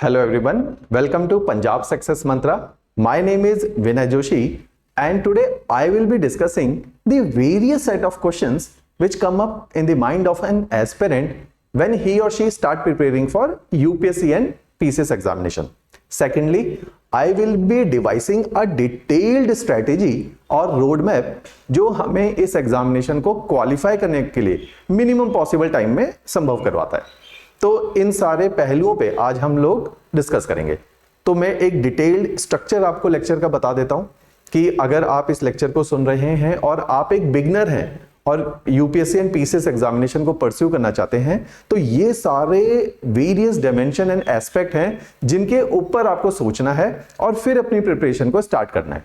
Hello everyone, welcome to Punjab Success Mantra. My name is Vinay Joshi and today I will be discussing the various set of questions which come up in the mind of an aspirant when he or she start preparing for UPSC and PCS examination. Secondly, I will be devising a detailed strategy और roadmap जो हमें इस examination को qualify करने के लिए minimum possible time में संभव करवाता है। तो इन सारे पहलुओं पे आज हम लोग डिस्कस करेंगे। तो मैं एक डिटेल्ड स्ट्रक्चर आपको लेक्चर का बता देता हूं कि अगर आप इस लेक्चर को सुन रहे हैं और आप एक बिगनर हैं और यूपीएससी एंड पीसीएस एग्जामिनेशन को परस्यू करना चाहते हैं तो ये सारे वेरियस डायमेंशन एंड एस्पेक्ट हैं जिनके ऊपर आपको सोचना है और फिर अपनी प्रिपरेशन को स्टार्ट करना है।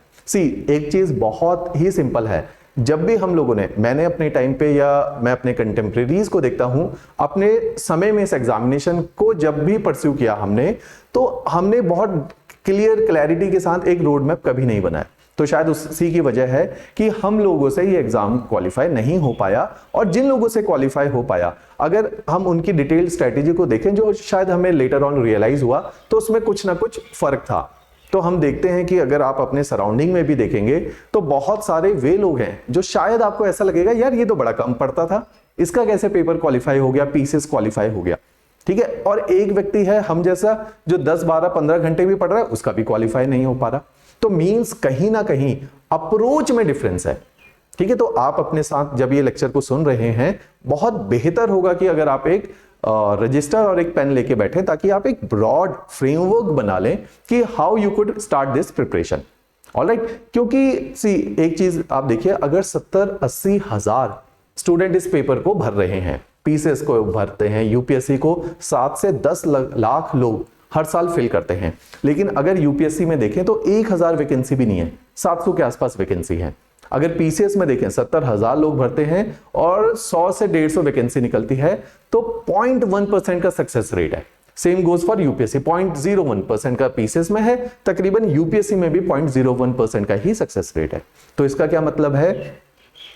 एक चीज बहुत ही सिंपल है, जब भी हम लोगों ने, मैंने अपने टाइम पे या मैं अपने कंटेम्प्रेरीज को देखता हूं, अपने समय में इस एग्जामिनेशन को जब भी परस्यू किया हमने, तो हमने बहुत क्लैरिटी के साथ एक रोड मैप कभी नहीं बनाया। तो शायद उसी की वजह है कि हम लोगों से ये एग्जाम क्वालिफाई नहीं हो पाया, और जिन लोगों से क्वालिफाई हो पाया अगर हम उनकी डिटेल्ड स्ट्रेटेजी को देखें जो शायद हमें लेटर ऑन रियलाइज हुआ, तो उसमें कुछ ना कुछ फर्क था। तो हम देखते हैं कि अगर आप अपने सराउंडिंग में भी देखेंगे तो बहुत सारे वे लोग हैं जो शायद आपको ऐसा लगेगा यार ये तो बड़ा कम पढ़ता था, इसका कैसे पेपर क्वालिफाई हो गया, पीसीएस क्वालिफाई हो गया, ठीक है। और एक व्यक्ति है हम जैसा जो 10, 12, 15 घंटे भी पढ़ रहा है, उसका भी क्वालिफाई नहीं हो पा रहा। तो मींस कहीं ना कहीं अप्रोच में डिफरेंस है, ठीक है। तो आप अपने साथ जब ये लेक्चर को सुन रहे हैं, बहुत बेहतर होगा कि अगर आप एक रजिस्टर और एक पेन लेके बैठे ताकि आप एक ब्रॉड फ्रेमवर्क बना लें कि how you could start this preparation. Alright, क्योंकि एक चीज आप देखिए, अगर 70-80 हजार स्टूडेंट इस पेपर को भर रहे हैं, पीसीएस को भरते हैं, यूपीएससी को 7 से 10 लाख लोग हर साल फिल करते हैं, लेकिन अगर यूपीएससी में देखें तो 1000 वैकेंसी भी नहीं है, 700 के आसपास वैकेंसी है। अगर पीसीएस में देखें 70,000 लोग भरते हैं और 100 से 150 वैकेंसी निकलती है, तो 0.1% का सक्सेस रेट है। सेम गोज फॉर यूपीएससी, 0.01% का पीसीएस में है, तकरीबन यूपीएससी में भी 0.01% का ही सक्सेस रेट है। तो इसका क्या मतलब है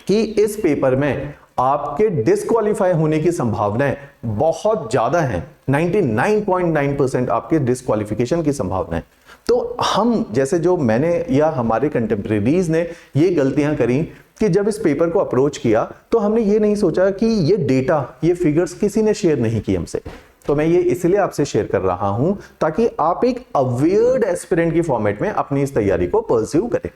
कि इस पेपर में आपके डिस्क्वालीफाई होने की संभावनाएं बहुत ज्यादा है, 99.9% आपके डिस्क्वालिफिकेशन की संभावना है। तो हम जैसे जो मैंने या हमारे कंटेम्प्रेरीज ने ये गलतियां करी कि जब इस पेपर को अप्रोच किया तो हमने ये नहीं सोचा कि ये डेटा, ये फिगर्स किसी ने शेयर नहीं की हमसे। तो मैं ये इसलिए आपसे शेयर कर रहा हूं ताकि आप एक अवेयर्ड एस्पिरेंट की फॉर्मेट में अपनी इस तैयारी को परस्यू करें।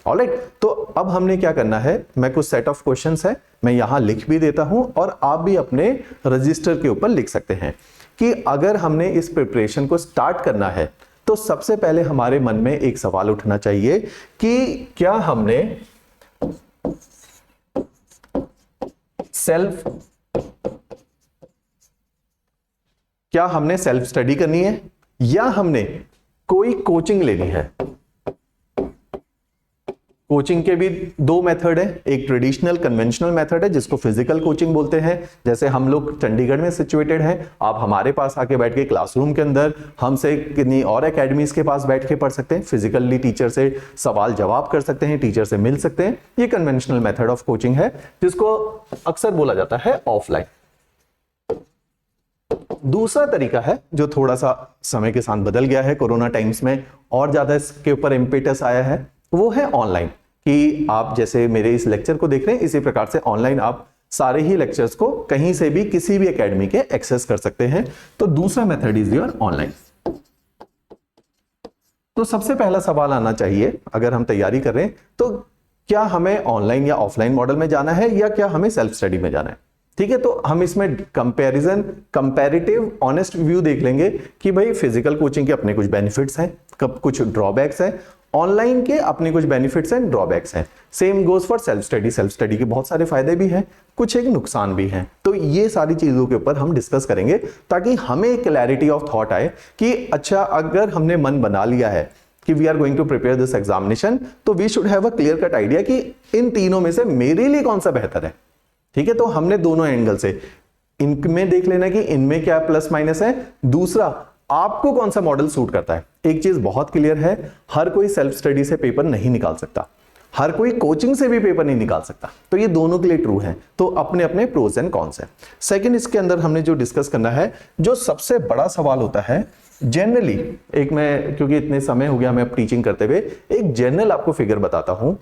ऑलराइट, तो अब हमने क्या करना है, मैं कुछ सेट ऑफ क्वेश्चंस है मैं यहां लिख भी देता हूं और आप भी अपने रजिस्टर के ऊपर लिख सकते हैं कि अगर हमने इस प्रिपरेशन को स्टार्ट करना है तो सबसे पहले हमारे मन में एक सवाल उठना चाहिए कि क्या हमने सेल्फ स्टडी करनी है या हमने कोई कोचिंग लेनी है। कोचिंग के भी दो मेथड है, एक ट्रेडिशनल कन्वेंशनल मेथड है जिसको फिजिकल कोचिंग बोलते हैं, जैसे हम लोग चंडीगढ़ में सिचुएटेड हैं, आप हमारे पास आके बैठ के क्लासरूम के अंदर हमसे कितनी और एकेडमीज के पास बैठ के पढ़ सकते हैं, फिजिकली टीचर से सवाल जवाब कर सकते हैं, टीचर से मिल सकते हैं। ये कन्वेंशनल मेथड ऑफ कोचिंग है जिसको अक्सर बोला जाता है ऑफलाइन। दूसरा तरीका है जो थोड़ा सा समय के साथ बदल गया है, कोरोना टाइम्स में और ज्यादा इसके ऊपर इम्पेटस आया है, वो है ऑनलाइन। कि आप जैसे मेरे इस लेक्चर को देख रहे हैं, इसी प्रकार से ऑनलाइन आप सारे ही लेक्चर्स को कहीं से भी किसी भी एकेडमी के एक्सेस कर सकते हैं। तो दूसरा मेथड इज योर ऑनलाइन। तो सबसे पहला सवाल आना चाहिए अगर हम तैयारी कर रहे हैं तो क्या हमें ऑनलाइन या ऑफलाइन मॉडल में जाना है या क्या हमें सेल्फ स्टडी में जाना है, ठीक है। तो हम इसमें कंपैरेटिव ऑनेस्ट व्यू देख लेंगे कि भाई फिजिकल कोचिंग के अपने कुछ बेनिफिट्स हैं, कब कुछ ड्रॉबैक्स हैं, ऑनलाइन के अपने कुछ बेनिफिट्स एंड ड्रॉबैक्स हैं। Same goes for self study के बहुत सारे फायदे भी हैं, कुछ एक नुकसान भी हैं। तो ये सारी चीजों के ऊपर हम डिस्कस करेंगे ताकि हमें क्लैरिटी ऑफ थॉट आए कि अच्छा अगर हमने मन बना लिया है कि we are going to prepare this examination, तो we should have a clear cut idea कि इन तीनों में से मेरे लिए कौन सा बेहतर है, ठीक है। तो हमने दोनों एंगल से इनमें देख लेना कि इनमें क्या प्लस माइनस है, दूसरा आपको कौन सा मॉडल सूट करता है। एक चीज बहुत क्लियर है, हर कोई सेल्फ स्टडी से पेपर नहीं निकाल सकता, हर कोई कोचिंग से भी पेपर नहीं निकाल सकता, तो ये दोनों के लिए ट्रू है। तो अपने अपने प्रोस एंड कॉन्स है। सेकंड, इसके अंदर हमने जो डिस्कस करना है, जो सबसे बड़ा सवाल होता है जनरली एक मैं, क्योंकि इतने समय हो गया हमें अब टीचिंग करते हुए, एक जनरल आपको फिगर बताता हूं।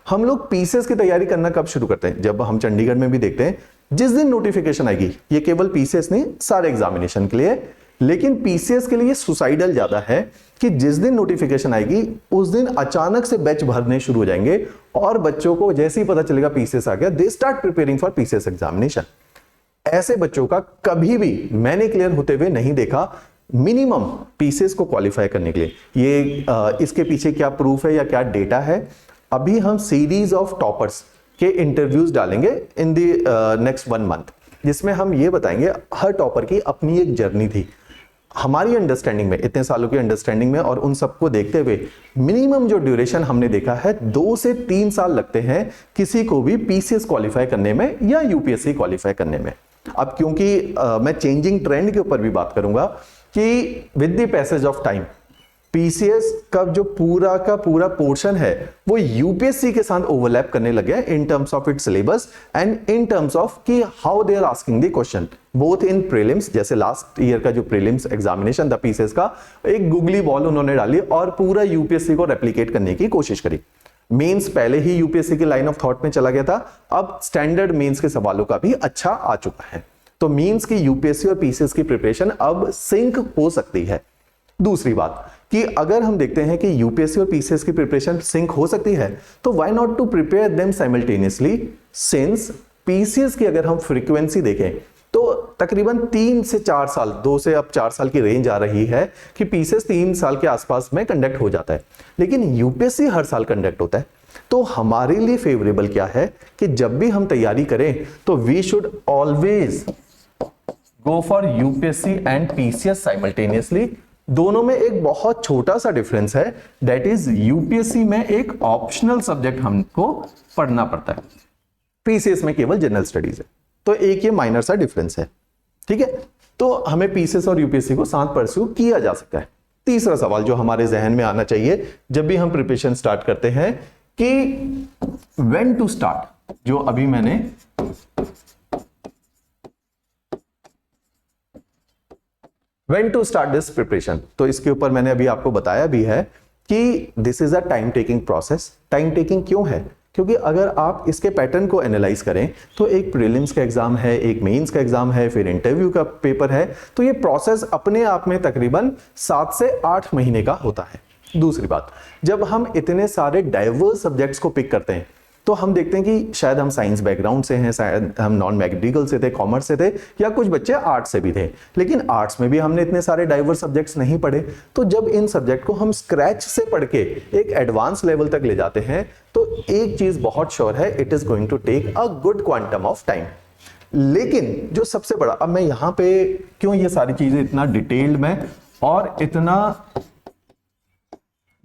हम लोग पीसीएस की तैयारी करना कब शुरू करते हैं? जब हम चंडीगढ़ में भी देखते हैं जिस दिन नोटिफिकेशन आएगी, ये केवल पीसीएस नहीं सारे एग्जामिनेशन के लिए, लेकिन पीसीएस के लिए सुसाइडल ज्यादा है कि जिस दिन नोटिफिकेशन आएगी उस दिन अचानक से बैच भरने शुरू हो जाएंगे और बच्चों को जैसे ही पता चलेगा पीसीएस आ गया, they start preparing for PCS examination. ऐसे बच्चों का कभी भी मैंने क्लियर होते हुए नहीं देखा मिनिमम पीसीएस को क्वालिफाई करने के लिए। ये इसके पीछे क्या प्रूफ है या क्या डेटा है? अभी हम सीरीज ऑफ टॉपर्स के इंटरव्यूज डालेंगे इन दी नेक्स्ट 1 मंथ, जिसमें हम ये बताएंगे हर टॉपर की अपनी एक जर्नी थी। हमारी अंडरस्टैंडिंग में, इतने सालों की अंडरस्टैंडिंग में और उन सबको देखते हुए मिनिमम जो ड्यूरेशन हमने देखा है 2 से 3 साल लगते हैं किसी को भी पीसीएस क्वालिफाई करने में या यूपीएससी क्वालिफाई करने में। अब क्योंकि मैं चेंजिंग ट्रेंड के ऊपर भी बात करूंगा कि with the passage of time PCS का जो पूरा का पूरा पोर्शन है वो यूपीएससी के साथ ओवरलैप करने लगे in terms of its syllabus and in terms of कि how they are asking the question both in prelims. जैसे लास्ट ईयर का जो प्रीलिम्स एग्जामिनेशन था पीसीएस का, एक गुगली बॉल उन्होंने डाली और पूरा यूपीएससी को रेप्लिकेट करने की कोशिश करी। मेंस पहले ही यूपीएससी की लाइन ऑफ थॉट में चला गया था, अब स्टैंडर्ड मेंस के सवालों का भी अच्छा आ चुका है। तो मींस की यूपीएससी और पीसीएस की प्रिपरेशन अब सिंक हो सकती है। दूसरी बात कि अगर हम देखते हैं कि यूपीएससी और पीसीएस की प्रिपरेशन सिंक हो सकती है तो why not to prepare them simultaneously, since PCS की अगर हम फ्रीक्वेंसी देखें तो तकरीबन 3 से 4 साल, 2 से अब 4 साल की रेंज आ रही है कि पीसीएस 3 साल के आसपास में कंडक्ट हो जाता है, लेकिन यूपीएससी हर साल कंडक्ट होता है। तो हमारे लिए फेवरेबल क्या है कि जब भी हम तैयारी करें तो we should always go for UPSC and PCS simultaneously. दोनों में एक बहुत छोटा सा डिफरेंस है, दैट इज यूपीएससी में एक ऑप्शनल सब्जेक्ट हमको पढ़ना पड़ता है, पीसीएस में केवल जनरल स्टडीज है। तो एक ये माइनर सा डिफरेंस है, ठीक है। तो हमें पीसीएस और यूपीएससी को साथ परस्यू किया जा सकता है। तीसरा सवाल जो हमारे जहन में आना चाहिए जब भी हम प्रिपरेशन स्टार्ट करते हैं कि व्हेन टू स्टार्ट, जो अभी मैंने when to start this preparation, तो इसके ऊपर मैंने अभी आपको बताया भी है कि this is a time taking process. Time taking क्यों है? क्योंकि अगर आप इसके पैटर्न को एनालाइज करें तो एक प्रीलिम्स का एग्जाम है, एक मेंस का एग्जाम है, फिर इंटरव्यू का पेपर है, तो ये प्रोसेस अपने आप में तकरीबन 7 से 8 महीने का होता है। दूसरी बात, जब हम इतने सारे डाइवर्स सब्जेक्ट्स को पिक करते हैं तो हम देखते हैं कि शायद हम साइंस बैकग्राउंड से हैं, शायद हम नॉन मेडिकल से थे, कॉमर्स से थे, या कुछ बच्चे आर्ट्स से भी थे, लेकिन आर्ट्स में भी हमने इतने सारे डाइवर्स सब्जेक्ट्स नहीं पढ़े। तो जब इन सब्जेक्ट को हम स्क्रैच से पढ़ के एक एडवांस लेवल तक ले जाते हैं तो एक चीज बहुत श्योर है, it is going to take a good quantum of time. लेकिन जो सबसे बड़ा, अब मैं यहां पे क्यों ये सारी चीजें इतना डिटेल्ड में और इतना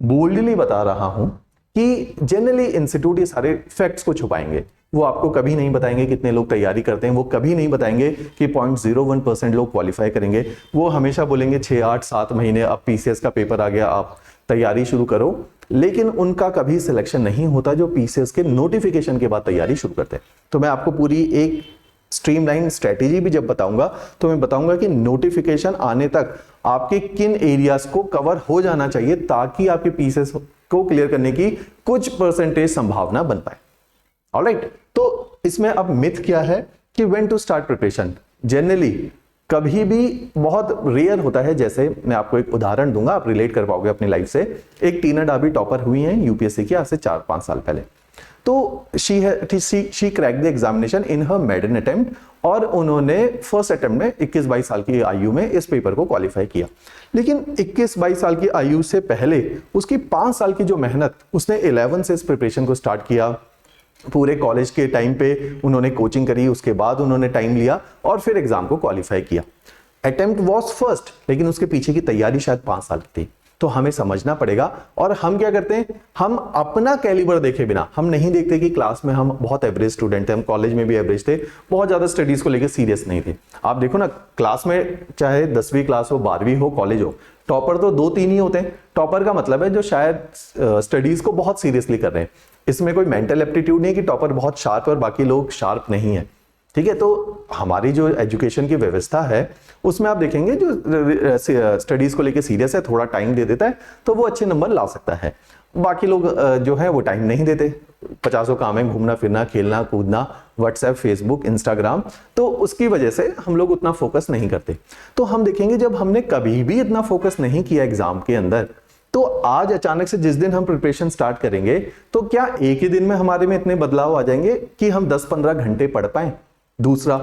बोल्डली बता रहा हूं कि जनरली इंस्टीट्यूट ये सारे फैक्ट्स को छुपाएंगे। वो आपको कभी नहीं बताएंगे कितने लोग तैयारी करते हैं, वो कभी नहीं बताएंगे कि 0.01% लोग क्वालिफाई करेंगे। वो हमेशा बोलेंगे 6, 8, 7 महीने, अब पीसीएस का पेपर आ गया, आप तैयारी शुरू करो, लेकिन उनका कभी सिलेक्शन नहीं होता जो पीसीएस के नोटिफिकेशन के बाद तैयारी शुरू करते हैं। तो मैं आपको पूरी एक स्ट्रीमलाइन स्ट्रेटेजी भी जब बताऊंगा तो मैं बताऊंगा कि नोटिफिकेशन आने तक आपके किन एरियाज को कवर हो जाना चाहिए ताकि आपके पीसीएस को क्लियर करने की कुछ परसेंटेज संभावना बन पाए। ऑलराइट, तो इसमें अब मिथ क्या है कि when to start preparation. Generally कभी भी बहुत रेयर होता है, जैसे मैं आपको एक उदाहरण दूंगा, आप रिलेट कर पाओगे अपनी लाइफ से। एक टीना डाबी टॉपर हुई हैं यूपीएससी की आज से 4-5 साल पहले। तो she crack the examination in her maiden attempt और उन्होंने फर्स्ट अटेम्प्ट में 21-22 साल की आयु में इस पेपर को क्वालिफाई किया। लेकिन 21-22 साल की आयु से पहले उसकी 5 साल की जो मेहनत, उसने 11 से इस प्रिपरेशन को स्टार्ट किया। पूरे कॉलेज के टाइम पे उन्होंने कोचिंग करी, उसके बाद उन्होंने टाइम लिया और फिर एग्जाम को क्वालिफाई किया। अटेम्प्ट वाज फर्स्ट, लेकिन उसके पीछे की तैयारी शायद 5 साल की थी। तो हमें समझना पड़ेगा। और हम क्या करते हैं, हम अपना कैलिबर देखे बिना, हम नहीं देखते कि क्लास में हम बहुत एवरेज स्टूडेंट थे, हम कॉलेज में भी एवरेज थे, बहुत ज्यादा स्टडीज को लेकर सीरियस नहीं थे। आप देखो ना, क्लास में चाहे 10वीं क्लास हो, 12वीं हो, कॉलेज हो, टॉपर तो 2-3 ही होते हैं। टॉपर का मतलब है जो शायद स्टडीज को बहुत सीरियसली कर रहे हैं। इसमें कोई मेंटल एप्टीट्यूड नहीं है कि टॉपर बहुत शार्प और बाकी लोग शार्प नहीं है, ठीक है, तो हमारी जो एजुकेशन की व्यवस्था है उसमें आप देखेंगे जो स्टडीज को लेके सीरियस है, थोड़ा टाइम दे देता है तो वो अच्छे नंबर ला सकता है। बाकी लोग जो है वो टाइम नहीं देते, 50 काम है, घूमना फिरना, खेलना कूदना, व्हाट्सएप, फेसबुक, इंस्टाग्राम, तो उसकी वजह से हम लोग उतना फोकस नहीं करते। तो हम देखेंगे जब हमने कभी भी इतना फोकस नहीं किया एग्जाम के अंदर, तो आज अचानक से जिस दिन हम प्रिपरेशन स्टार्ट करेंगे तो क्या एक ही दिन में हमारे में इतने बदलाव आ जाएंगे कि हम 10-15 घंटे पढ़ पाए? दूसरा,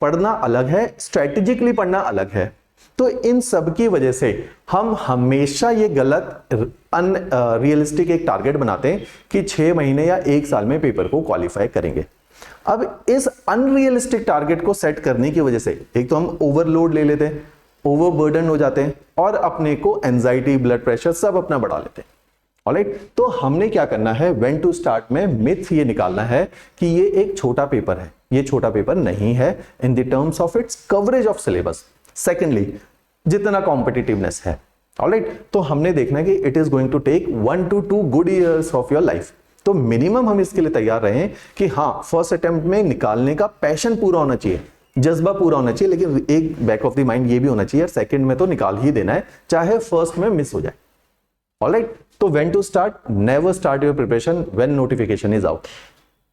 पढ़ना अलग है, स्ट्रेटेजिकली पढ़ना अलग है। तो इन सब की वजह से हम हमेशा ये गलत अनरियलिस्टिक एक टारगेट बनाते हैं कि 6 महीने या 1 साल में पेपर को क्वालिफाई करेंगे। अब इस अनरियलिस्टिक टारगेट को सेट करने की वजह से एक तो हम ओवरलोड ले लेते हैं, ओवरबर्डन हो जाते हैं और अपने को एंजाइटी, ब्लड प्रेशर सब अपना बढ़ा लेते हैं। ऑलराइट, तो हमने क्या करना है, व्हेन टू स्टार्ट में मिथ ये निकालना है कि ये एक छोटा पेपर है। ये छोटा पेपर नहीं है in the terms of its coverage of syllabus. Secondly, जितना कॉम्पिटिटिवनेस है, ऑलराइट, तो हमने देखना है कि it is going to take 1 to 2 good years of your life. तो मिनिमम हम इसके लिए तैयार रहे कि हाँ, फर्स्ट अटेम्प्ट में निकालने का पैशन पूरा होना चाहिए, जज्बा पूरा होना चाहिए, लेकिन एक बैक ऑफ द माइंड ये भी होना चाहिए सेकंड में तो निकाल ही देना है, चाहे फर्स्ट में मिस हो जाए। ऑलराइट, तो when to start, never start your preparation when notification is out.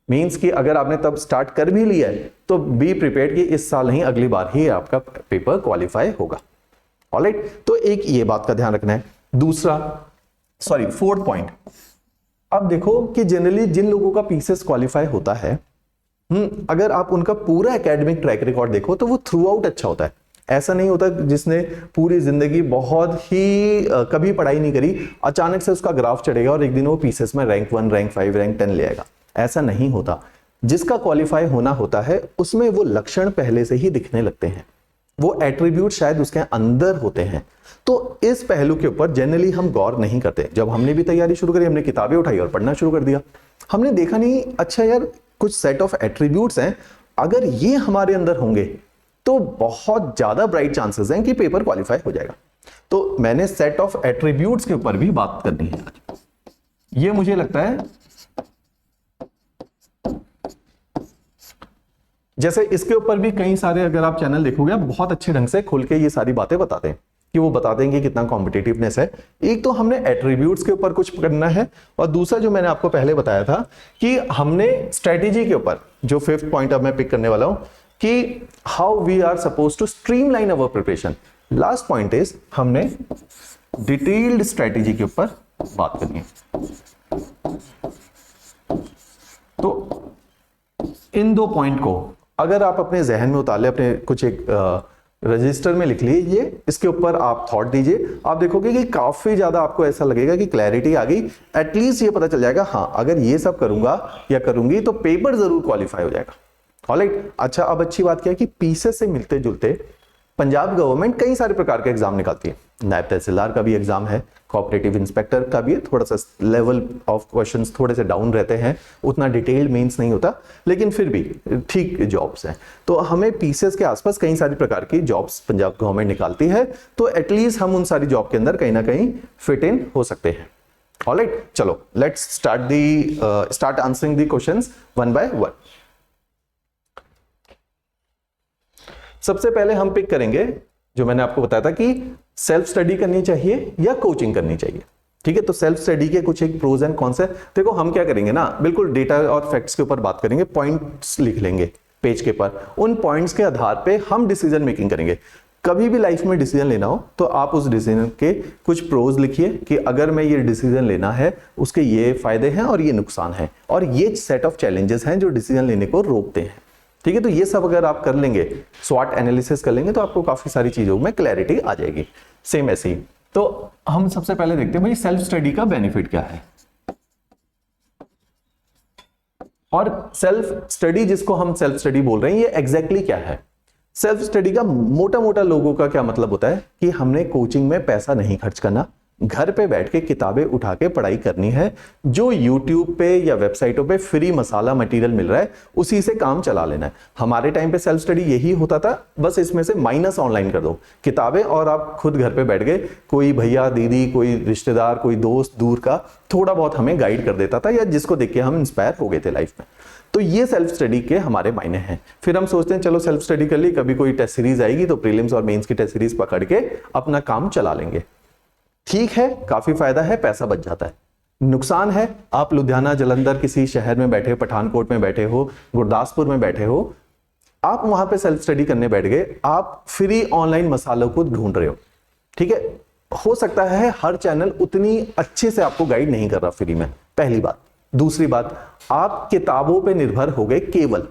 Means कि अगर आपने तब स्टार्ट कर भी लिया है तो बी प्रिपेयर्ड कि इस साल नहीं अगली बार ही आपका पेपर क्वालिफाई होगा। ऑलराइट, तो एक ये बात का ध्यान रखना है। दूसरा, फोर्थ पॉइंट, अब देखो कि जनरली जिन लोगों का पीसीएस क्वालिफाई होता है, अगर आप उनका पूरा एकेडमिक ट्रैक रिकॉर्ड देखो तो वो थ्रू आउट अच्छा होता है। ऐसा नहीं होता जिसने पूरी जिंदगी बहुत ही कभी पढ़ाई नहीं करी, अचानक से उसका ग्राफ चढ़ेगा और एक दिन वो पीसीएस में रैंक 1, रैंक 5, रैंक 10 ले आएगा। ऐसा नहीं होता। जिसका क्वालिफाई होना होता है उसमें वो लक्षण पहले से ही दिखने लगते हैं, वो एट्रीब्यूट शायद उसके अंदर होते हैं। तो इस पहलू के ऊपर जनरली हम गौर नहीं करते। जब हमने भी तैयारी शुरू करी, हमने किताबें उठाई और पढ़ना शुरू कर दिया। हमने देखा नहीं, अच्छा यार कुछ सेट ऑफ एट्रीब्यूट्स हैं, अगर ये हमारे अंदर होंगे तो बहुत ज्यादा ब्राइट चांसेस हैं कि पेपर क्वालिफाई हो जाएगा। तो मैंने सेट ऑफ एट्रीब्यूट्स के ऊपर भी बात करनी है आज। ये मुझे लगता है जैसे इसके ऊपर भी कई सारे, अगर आप चैनल देखोगे, बहुत अच्छे ढंग से खुल के ये सारी बातें बताते हैं कि वो बता देंगे कितना कॉम्पिटिटिवनेस है। एक तो हमने एट्रीब्यूट्स के ऊपर कुछ करना है, और दूसरा जो मैंने आपको पहले बताया था कि हमने स्ट्रेटेजी के ऊपर, जो 5th पॉइंट अब मैं पिक करने वाला हूं, कि how we are suppose to streamline our preparation. Last point is हमने डिटेल्ड स्ट्रेटेजी के ऊपर बात करनी है। तो इन 2 पॉइंट को अगर आप अपने जहन में उतार ले, अपने कुछ एक रजिस्टर में लिख लीजिए, इसके ऊपर आप थॉट दीजिए, आप देखोगे कि काफी ज्यादा आपको ऐसा लगेगा कि क्लैरिटी आ गई। एटलीस्ट ये पता चल जाएगा, हाँ अगर ये सब करूंगा या करूंगी तो पेपर जरूर क्वालिफाई हो जाएगा। ऑलराइट, अच्छा अब अच्छी बात क्या है कि पीसीएस से मिलते जुलते पंजाब गवर्नमेंट कई सारे प्रकार के एग्जाम निकालती है। नायब तहसीलदार का भी एग्जाम है, कोऑपरेटिव इंस्पेक्टर का भी है, थोड़ा सा लेवल ऑफ क्वेश्चंस थोड़े से डाउन रहते हैं, उतना डिटेल्ड मेंस नहीं होता, लेकिन फिर भी ठीक जॉब्स हैं। तो हमें पीसीएस के आसपास कई सारी प्रकार की जॉब्स पंजाब गवर्नमेंट निकालती है, तो एटलीस्ट हम उन सारी जॉब के अंदर कहीं ना कहीं फिट इन हो सकते हैं। ऑलराइट, चलो let's start answering the questions one by one. सबसे पहले हम पिक करेंगे, जो मैंने आपको बताया था कि सेल्फ स्टडी करनी चाहिए या कोचिंग करनी चाहिए। ठीक है, तो सेल्फ स्टडी के कुछ एक प्रोज एंड कॉन्स है। देखो हम क्या करेंगे ना, बिल्कुल डेटा और फैक्ट्स के ऊपर बात करेंगे, पॉइंट्स लिख लेंगे पेज के ऊपर, उन पॉइंट्स के आधार पे हम डिसीजन मेकिंग करेंगे। कभी भी लाइफ में डिसीजन लेना हो तो आप उस डिसीजन के कुछ प्रोज लिखिए कि अगर मैं ये डिसीजन लेना है उसके ये फायदे हैं और ये नुकसान है, और ये सेट ऑफ चैलेंजेस हैं जो डिसीजन लेने को रोकते हैं। ठीक है, तो ये सब अगर आप कर लेंगे, स्वॉट एनालिसिस कर लेंगे, तो आपको काफी सारी चीजों में क्लैरिटी आ जाएगी। सेम ऐसे ही तो हम सबसे पहले देखते हैं भाई सेल्फ स्टडी का बेनिफिट क्या है, और सेल्फ स्टडी जिसको हम सेल्फ स्टडी बोल रहे हैं ये एग्जैक्टली क्या है। सेल्फ स्टडी का मोटा मोटा लोगों का क्या मतलब होता है कि हमने कोचिंग में पैसा नहीं खर्च करना, घर पे बैठ के किताबें उठा के पढ़ाई करनी है। जो यूट्यूब पे या वेबसाइटों पे फ्री मसाला मटेरियल मिल रहा है उसी से काम चला लेना है। हमारे टाइम पे सेल्फ स्टडी यही होता था, बस इसमें से माइनस ऑनलाइन कर दो किताबें और आप खुद घर पे बैठ गए। कोई भैया दीदी, कोई रिश्तेदार, कोई दोस्त दूर का थोड़ा बहुत हमें गाइड कर देता था, या जिसको देख के हम इंस्पायर हो गए थे लाइफ में। तो ये सेल्फ स्टडी के हमारे मायने हैं। फिर हम सोचते हैं चलो सेल्फ स्टडी कर ली, कभी कोई टेस्ट सीरीज आएगी तो प्रीलिम्स और मेंस की टेस्ट सीरीज पकड़ के अपना काम चला लेंगे। ठीक है, काफी फायदा है, पैसा बच जाता है। नुकसान है, आप लुधियाना जालंधर किसी शहर में बैठे हो, पठानकोट में बैठे हो, गुरदासपुर में बैठे हो, आप वहां पे सेल्फ स्टडी करने बैठ गए, आप फ्री ऑनलाइन मसालों को ढूंढ रहे हो। ठीक है, हो सकता है हर चैनल उतनी अच्छे से आपको गाइड नहीं कर रहा फ्री में, पहली बात। दूसरी बात, आप किताबों पे निर्भर हो गए केवल।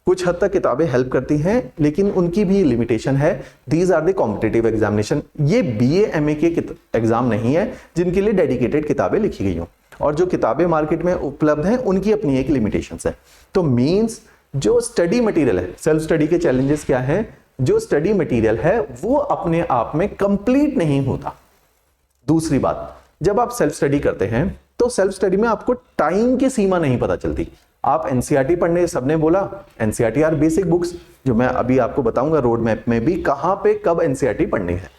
कुछ हद तक किताबें हेल्प करती हैं, लेकिन उनकी भी लिमिटेशन है। These are the competitive examination. ये बीए एमए के एग्जाम नहीं है जिनके लिए डेडिकेटेड किताबें लिखी गई हों, और जो किताबें मार्केट में उपलब्ध हैं उनकी अपनी एक लिमिटेशन है। तो मीन्स जो स्टडी मटेरियल है, सेल्फ स्टडी के चैलेंजेस क्या है, जो स्टडी मटेरियल है वो अपने आप में कंप्लीट नहीं होता। दूसरी बात, जब आप सेल्फ स्टडी करते हैं तो सेल्फ स्टडी में आपको टाइम की सीमा नहीं पता चलती। आप एनसीईआरटी पढ़ने, सबने बोला एनसीईआरटी आर बेसिक बुक्स, जो मैं अभी आपको बताऊंगा रोड मैप में भी कहां पे कब एनसीईआरटी पढ़नी है।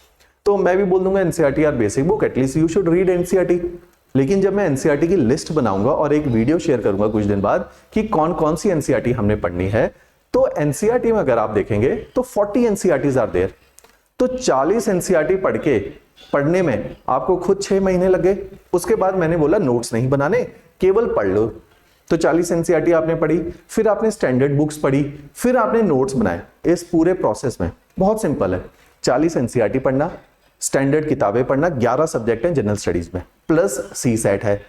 तो मैं भी बोल दूंगा NCERT are basic book, at least you should read NCERT. लेकिन जब मैं एनसीईआरटी की लिस्ट बनाऊंगा और एक वीडियो शेयर करूंगा कुछ दिन बाद कि कौन कौन सी एनसीईआरटी हमने पढ़नी है, तो एनसीईआरटी में अगर आप देखेंगे तो 40 एनसीईआरटीज आर देयर। तो 40 एनसीईआरटी पढ़ने में आपको खुद 6 महीने लगे। उसके बाद मैंने बोला नोट्स नहीं बनाने, केवल पढ़ लो। तो 40 एनसीईआरटी आपने पढ़ी, फिर आपने स्टैंडर्ड बुक्स पढ़ी, फिर आपने नोट्स बनाए। इस पूरे प्रोसेस में बहुत सिंपल है, 40 एनसीईआरटी पढ़ना, स्टैंडर्ड किताबें पढ़ना, 11 सब्जेक्ट हैं जनरल स्टडीज में, प्लस सी सेट है।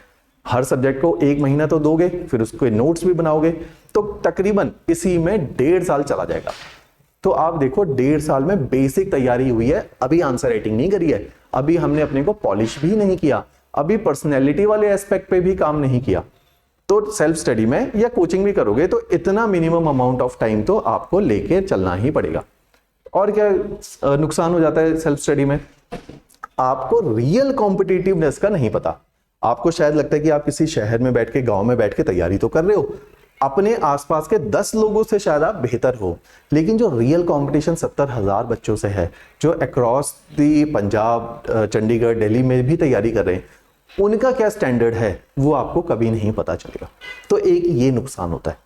हर सब्जेक्ट को 1 महीना तो दोगे, फिर उसके नोट्स भी बनाओगे, तो तकरीबन इसी में 1.5 साल चला जाएगा। तो आप देखो 1.5 साल में बेसिक तैयारी हुई है, अभी आंसर राइटिंग नहीं करी है, अभी हमने अपने को पॉलिश भी नहीं किया, अभी पर्सनैलिटी वाले एस्पेक्ट पे भी काम नहीं किया। तो सेल्फ स्टडी में या कोचिंग भी करोगे तो इतना मिनिमम अमाउंट ऑफ टाइम तो आपको लेके चलना ही पड़ेगा। और क्या नुकसान हो जाता है सेल्फ स्टडी में, आपको रियल कॉम्पिटिटिवनेस का नहीं पता। आपको शायद लगता है कि आप किसी शहर में बैठ के, गांव में बैठ के तैयारी तो कर रहे हो, अपने आसपास के 10 लोगों से शायद आप बेहतर हो, लेकिन जो रियल कंपटीशन 70,000 बच्चों से है, जो अक्रॉस दी पंजाब, चंडीगढ़, दिल्ली में भी तैयारी कर रहे हैं, उनका क्या स्टैंडर्ड है वो आपको कभी नहीं पता चलेगा। तो एक ये नुकसान होता है।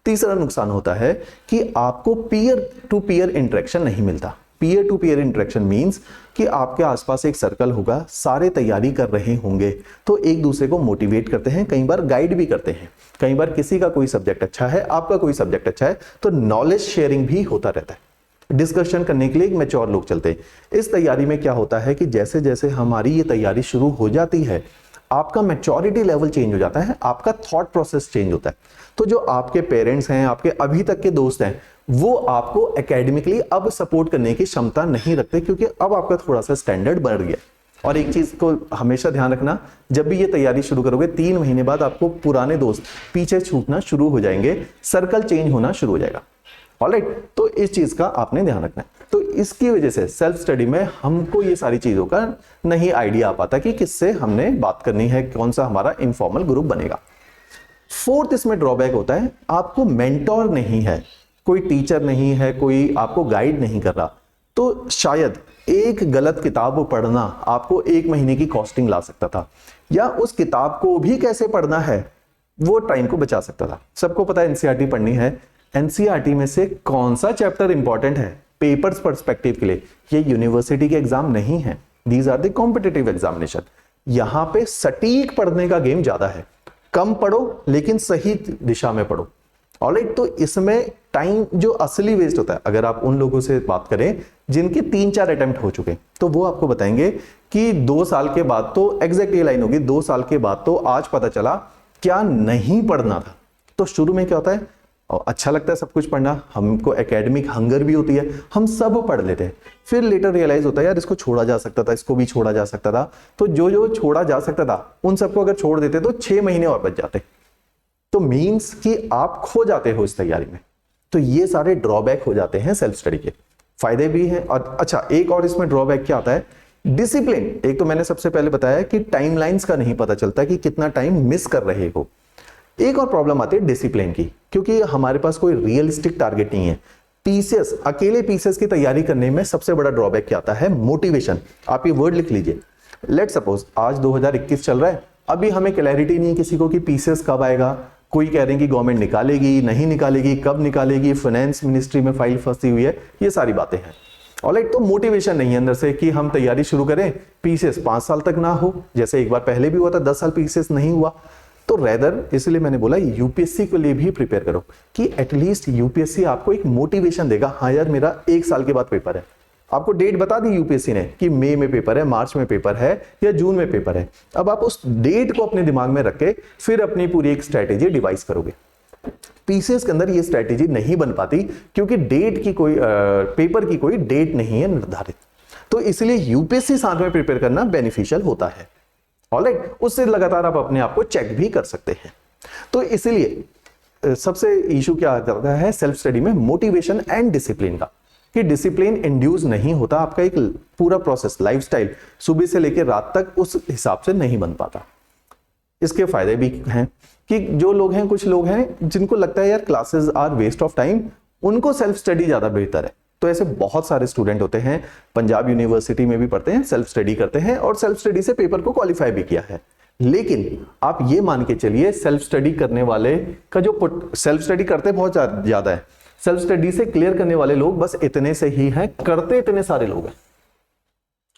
तीसरा नुकसान होता है कि आपको पीयर टू पीयर इंटरेक्शन नहीं मिलता। Peer to peer interaction means कि आपके आसपास एक सर्कल होगा, सारे तैयारी कर रहे होंगे, तो एक दूसरे को मोटिवेट करते हैं, कई बार गाइड भी करते हैं। कई बार किसी का कोई सब्जेक्ट अच्छा है, आपका कोई सब्जेक्ट अच्छा है, तो नॉलेज शेयरिंग भी होता रहता है। डिस्कशन करने के लिए एक मैच्योर लोग चलते हैं। इस तैयारी में क्या होता है कि जैसे जैसे हमारी ये तैयारी शुरू हो जाती है, आपका मैच्योरिटी लेवल चेंज हो जाता है, आपका थॉट प्रोसेस चेंज होता है। तो जो आपके पेरेंट्स हैं, आपके अभी तक के दोस्त हैं, वो आपको एकेडमिकली अब सपोर्ट करने की क्षमता नहीं रखते, क्योंकि अब आपका थोड़ा सा स्टैंडर्ड बढ़ गया। और एक चीज को हमेशा ध्यान रखना, जब भी ये तैयारी शुरू करोगे 3 महीने बाद आपको पुराने दोस्त पीछे छूटना शुरू हो जाएंगे, सर्कल चेंज होना शुरू हो जाएगा। ऑलराइट, तो इस चीज का आपने ध्यान रखना है। तो इसकी वजह से सेल्फ स्टडी में हमको ये सारी चीजों का नहीं आइडिया आ पाता कि किससे हमने बात करनी है, कौन सा हमारा इनफॉर्मल ग्रुप बनेगा। फोर्थ इसमें ड्रॉबैक होता है, आपको मेंटोर नहीं है, कोई टीचर नहीं है, कोई आपको गाइड नहीं कर रहा। तो शायद एक गलत किताब पढ़ना आपको 1 महीने की कॉस्टिंग ला सकता था, या उस किताब को भी कैसे पढ़ना है वो टाइम को बचा सकता था। सबको पता है एनसीईआरटी पढ़नी है, एनसीईआरटी में से कौन सा चैप्टर इंपॉर्टेंट है पेपर्स पर्सपेक्टिव के लिए, ये यूनिवर्सिटी के एग्जाम नहीं है, these are the competitive examination. यहां पे सटीक पढ़ने का गेम ज्यादा है, कम पढ़ो लेकिन सही दिशा में पढ़ो। ऑलराइट, तो इसमें टाइम जो असली वेस्ट होता है, अगर आप उन लोगों से बात करें जिनके 3-4 अटेम्प्ट हो चुके, तो वो आपको बताएंगे कि 2 साल के बाद तो एग्जैक्ट ये लाइन होगी, 2 साल के बाद तो आज पता चला क्या नहीं पढ़ना था। तो शुरू में क्या होता है, अच्छा लगता है सब कुछ पढ़ना, हमको एकेडमिक हंगर भी होती है, हम सब पढ़ लेते हैं। फिर लेटर रियलाइज होता है यार इसको छोड़ा जा सकता था, इसको भी छोड़ा जा सकता था। तो जो जो छोड़ा जा सकता था उन सबको अगर छोड़ देते तो 6 महीने और बच जाते। तो मीन्स कि आप खो जाते हो इस तैयारी में। तो ये सारे ड्रॉबैक हो जाते हैं सेल्फ स्टडी के। फायदे भी हैं। और अच्छा, एक और इसमें ड्रॉबैक क्या आता है डिसिप्लिन, एक तो मैंने सबसे पहले बताया कि टाइमलाइंस का नहीं पता चलता कि कितना टाइम मिस कर रहे हो। एक और प्रॉब्लम आती है डिसिप्लिन की, क्योंकि हमारे पास कोई रियलिस्टिक टारगेट नहीं है। पीसीएस, अकेले पीसीएस की तैयारी करने में सबसे बड़ा ड्रॉबैक क्या आता है? मोटिवेशन। आप ये वर्ड लिख लीजिए। लेट सपोज आज 2021 चल रहा है, अभी हमें क्लैरिटी नहीं है किसी को कि पीसीएस कब आएगा। कोई कह रहे हैं कि गवर्नमेंट निकालेगी, नहीं निकालेगी, कब निकालेगी, फाइनेंस मिनिस्ट्री में फाइल फंसी हुई है, ये सारी बातें हैं। ऑलराइट, तो मोटिवेशन नहीं है अंदर से कि हम तैयारी शुरू करें, पीसीएस 5 साल तक ना हो, जैसे एक बार पहले भी हुआ था, 10 साल पीसीएस नहीं हुआ। तो रेदर, इसलिए मैंने बोला यूपीएससी के लिए भी प्रिपेयर करो कि एटलीस्ट यूपीएससी आपको एक मोटिवेशन देगा। हाँ यार, मेरा 1 साल के बाद पेपर है, आपको डेट बता दी यूपीएससी ने कि मई में पेपर है, मार्च में पेपर है या जून में पेपर है। अब आप उस डेट को अपने दिमाग में रख के फिर अपनी पूरी एक स्ट्रैटेजी डिवाइस करोगे। पीसीएस के अंदर ये स्ट्रैटेजी नहीं बन पाती क्योंकि डेट की कोई पेपर की कोई डेट नहीं है निर्धारित। तो इसलिए यूपीएससी साथ में प्रिपेयर करना बेनिफिशियल होता है। ऑलराइट, उससे लगातार आप अपने आप को चेक भी कर सकते हैं। तो इसलिए सबसे इशू क्या आता है सेल्फ स्टडी में? मोटिवेशन एंड डिसिप्लिन का, कि डिसिप्लिन इंड्यूस नहीं होता, आपका एक पूरा प्रोसेस, लाइफस्टाइल सुबह से लेकर रात तक उस हिसाब से नहीं बन पाता। इसके फायदे भी हैं कि जो लोग हैं, कुछ लोग हैं जिनको लगता है यार classes are waste of time, उनको सेल्फ स्टडी ज्यादा बेहतर है। तो ऐसे बहुत सारे स्टूडेंट होते हैं, पंजाब यूनिवर्सिटी में भी पढ़ते हैं, सेल्फ स्टडी करते हैं और सेल्फ स्टडी से पेपर को क्वालिफाई भी किया है। लेकिन आप ये मान के चलिए, सेल्फ स्टडी करने वाले का जो सेल्फ स्टडी करते बहुत ज्यादा है, सेल्फ स्टडी से क्लियर करने वाले लोग बस इतने से ही हैं, करते इतने सारे लोग हैं।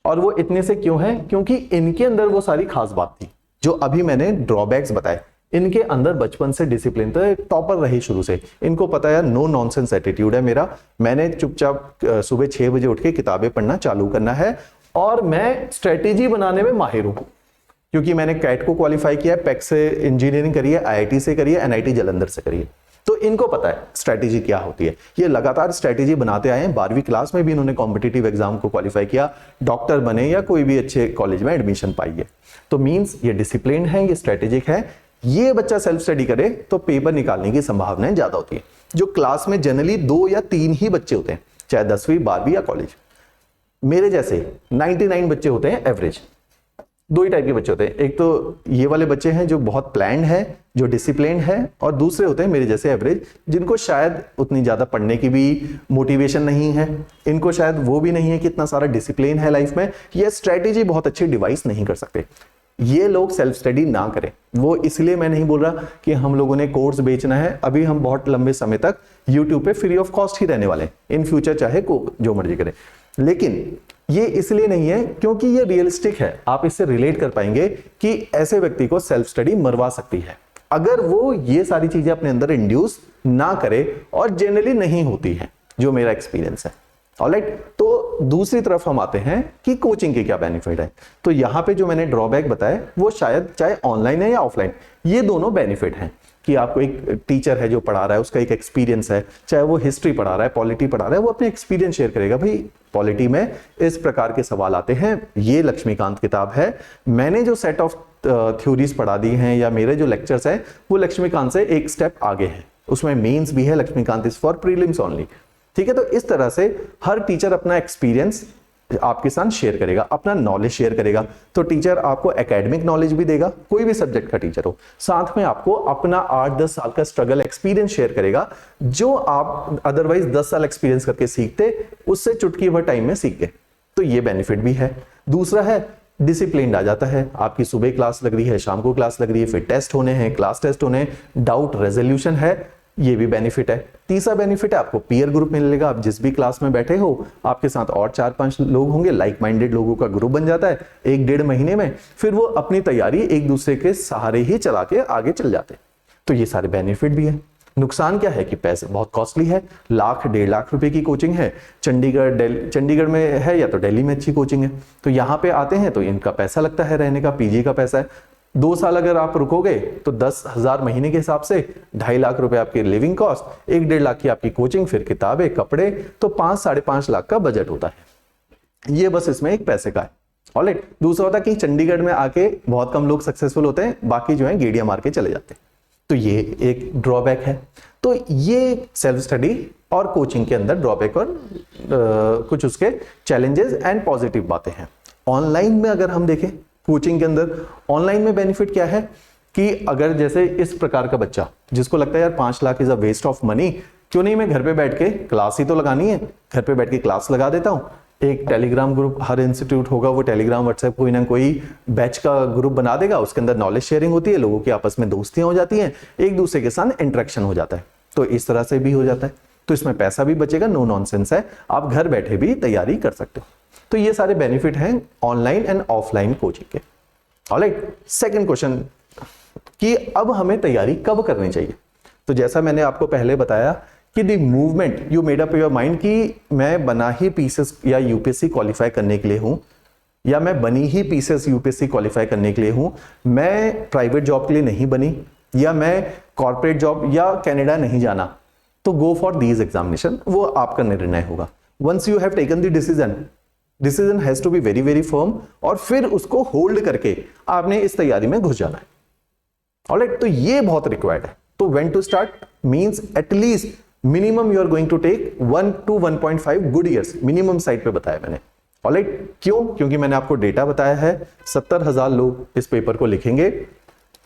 और वो इतने से क्यों हैं? क्योंकि इनके अंदर वो सारी खास बात थी जो अभी मैंने ड्रॉबैक्स बताए। इनके अंदर बचपन से डिसिप्लिन, तो टॉपर रहे शुरू से, इनको पता है नो नॉनसेंस एटीट्यूड है मेरा, मैंने चुपचाप सुबह 6 बजे उठ के किताबें पढ़ना चालू करना है और मैं स्ट्रेटेजी बनाने में माहिर हूं क्योंकि मैंने कैट को क्वालिफाई किया है, पैक से इंजीनियरिंग करी है, आईआईटी से करी है, एनआईटी जालंधर से करी है। तो इनको पता है स्ट्रेटेजी क्या होती है। ये लगातार स्ट्रेटेजी बनाते आए हैं। 12वीं क्लास में भी इन्होंने कॉम्पिटिटिव एग्जाम को क्वालिफाई किया, डॉक्टर बने या कोई भी अच्छे कॉलेज में एडमिशन पाई है। तो मींस ये डिसिप्लिन है, ये स्ट्रेटेजिक है। ये बच्चा सेल्फ स्टडी करे तो पेपर निकालने की संभावनाएं ज्यादा होती है। जो क्लास में जनरली 2 या 3 ही बच्चे होते हैं, चाहे 10वीं 12वीं या कॉलेज, मेरे जैसे 99 बच्चे होते हैं एवरेज। 2 ही टाइप के बच्चे होते हैं, एक तो ये वाले बच्चे हैं जो बहुत प्लान्ड है, जो डिसिप्लिन है, और दूसरे होते हैं मेरे जैसे एवरेज, जिनको शायद उतनी ज्यादा पढ़ने की भी मोटिवेशन नहीं है, इनको शायद वो भी नहीं है कि इतना सारा डिसिप्लिन है लाइफ में, ये स्ट्रेटेजी बहुत अच्छी डिवाइस नहीं कर सकते। ये लोग सेल्फ स्टडी ना करें। वो इसलिए मैं नहीं बोल रहा कि हम लोगों ने कोर्स बेचना है, अभी हम बहुत लंबे समय तक यूट्यूब पे फ्री ऑफ कॉस्ट ही रहने वाले हैं, इन फ्यूचर चाहे जो मर्जी करें। लेकिन ये इसलिए नहीं है क्योंकि ये रियलिस्टिक है, आप इससे रिलेट कर पाएंगे कि ऐसे व्यक्ति को सेल्फ स्टडी मरवा सकती है अगर वो ये सारी चीजें अपने अंदर इंड्यूस ना करे, और जनरली नहीं होती है, जो मेरा एक्सपीरियंस है। ऑलराइट, तो दूसरी तरफ हम आते हैं कि कोचिंग के क्या बेनिफिट है। तो यहां पे जो मैंने ड्रॉबैक बताया वो शायद चाहे ऑनलाइन है या ऑफलाइन, ये दोनों बेनिफिट हैं कि आपको एक टीचर है जो पढ़ा रहा है, उसका एक एक्सपीरियंस है, चाहे वो हिस्ट्री पढ़ा रहा है, पॉलिटी पढ़ा रहा है, वो अपने एक्सपीरियंस शेयर करेगा। भाई पॉलिटी में इस प्रकार के सवाल आते हैं, ये लक्ष्मीकांत किताब है, मैंने जो सेट ऑफ थ्योरीज पढ़ा दी हैं या मेरे जो लेक्चर्स हैं वो लक्ष्मीकांत से एक स्टेप आगे है, उसमें मेंस भी है, Laxmikanth is for prelims only. ठीक है, तो इस तरह से हर टीचर अपना एक्सपीरियंस आपके साथ शेयर करेगा, अपना नॉलेज शेयर करेगा। तो टीचर आपको एकेडमिक नॉलेज भी देगा, कोई भी सब्जेक्ट का टीचर हो, साथ में आपको अपना 8-10 साल का स्ट्रगल एक्सपीरियंस शेयर करेगा, जो आप अदरवाइज 10 साल एक्सपीरियंस करके सीखते, उससे चुटकी भर टाइम में सीख गए। तो ये बेनिफिट भी है। दूसरा है डिसिप्लिन आ जाता है, आपकी सुबह क्लास लग रही है, शाम को क्लास लग रही है, फिर टेस्ट होने हैं, क्लास टेस्ट होने हैं, डाउट रेजोल्यूशन है, ये भी बेनिफिट है। तीसरा बेनिफिट है आपको पीयर ग्रुप मिलेगा, आप जिस भी क्लास में बैठे हो आपके साथ और 4-5 लोग होंगे, लाइक माइंडेड लोगों का ग्रुप बन जाता है 1-1.5 महीने में, फिर वो अपनी तैयारी एक दूसरे के सहारे ही चला के आगे चल जाते हैं। तो ये सारे बेनिफिट भी है। नुकसान क्या है कि पैसे बहुत कॉस्टली है, 1-1.5 लाख रुपए की कोचिंग है, चंडीगढ़ में है या तो दिल्ली में अच्छी कोचिंग है, तो यहाँ पे आते हैं तो इनका पैसा लगता है, रहने का, पीजी का पैसा है। 2 साल अगर आप रुकोगे तो 10,000 महीने के हिसाब से 2.5 लाख रुपए आपकी लिविंग कॉस्ट, 1-1.5 लाख की आपकी कोचिंग, फिर किताबें, कपड़े, तो 5-5.5 लाख का बजट होता है। ये बस इसमें एक पैसे का है। ऑलराइट, दूसरा होता है कि चंडीगढ़ में आके बहुत कम लोग सक्सेसफुल होते हैं, बाकी जो है गेड़िया मार के चले जाते हैं। तो ये एक ड्रॉबैक है। तो ये सेल्फ स्टडी और कोचिंग के अंदर ड्रॉबैक और कुछ उसके चैलेंजेस एंड पॉजिटिव बातें हैं। ऑनलाइन में अगर हम देखें कोचिंग के अंदर, ऑनलाइन में बेनिफिट क्या है कि अगर जैसे इस प्रकार का बच्चा जिसको लगता है यार 5 lakh is a waste of money, क्यों नहीं मैं घर पे बैठ के क्लास ही तो लगानी है, घर पे बैठ के क्लास लगा देता हूं। एक टेलीग्राम ग्रुप हर इंस्टीट्यूट होगा, वो टेलीग्राम व्हाट्सएप कोई ना कोई बैच का ग्रुप बना देगा, उसके अंदर नॉलेज शेयरिंग होती है, लोगों की आपस में दोस्तियां हो जाती हैं, एक दूसरे के साथ इंटरेक्शन हो जाता है, तो इस तरह से भी हो जाता है। तो इसमें पैसा भी बचेगा, नो नॉनसेंस है, आप घर बैठे भी तैयारी कर सकते हो। तो ये सारे बेनिफिट हैं ऑनलाइन एंड ऑफलाइन कोचिंग के। ऑलराइट, सेकंड क्वेश्चन कि अब हमें तैयारी कब करनी चाहिए। तो जैसा मैंने आपको पहले बताया कि the movement you made up your mind कि मैं बना ही पीसेस या यूपीएससी क्वालिफाई करने के लिए हूं, या मैं बनी ही पीसेस यूपीएससी क्वालिफाई करने के लिए हूं, मैं प्राइवेट जॉब के लिए नहीं बनी, या मैं कॉर्पोरेट जॉब या कनाडा नहीं जाना, तो गो फॉर दीज एग्जामिनेशन, वो आपका निर्णय होगा। Once you have taken the decision has to be very very firm, और फिर उसको होल्ड करके आपने इस तैयारी में घुस जाना है। ऑलराइट, तो ये बहुत रिक्वायर्ड है। तो when to start means at least minimum you are going to take 1 to 1.5 good years, minimum side पे बताया मैंने। ऑलराइट, क्यों? क्योंकि मैंने आपको डेटा बताया है 70,000 लोग इस पेपर को लिखेंगे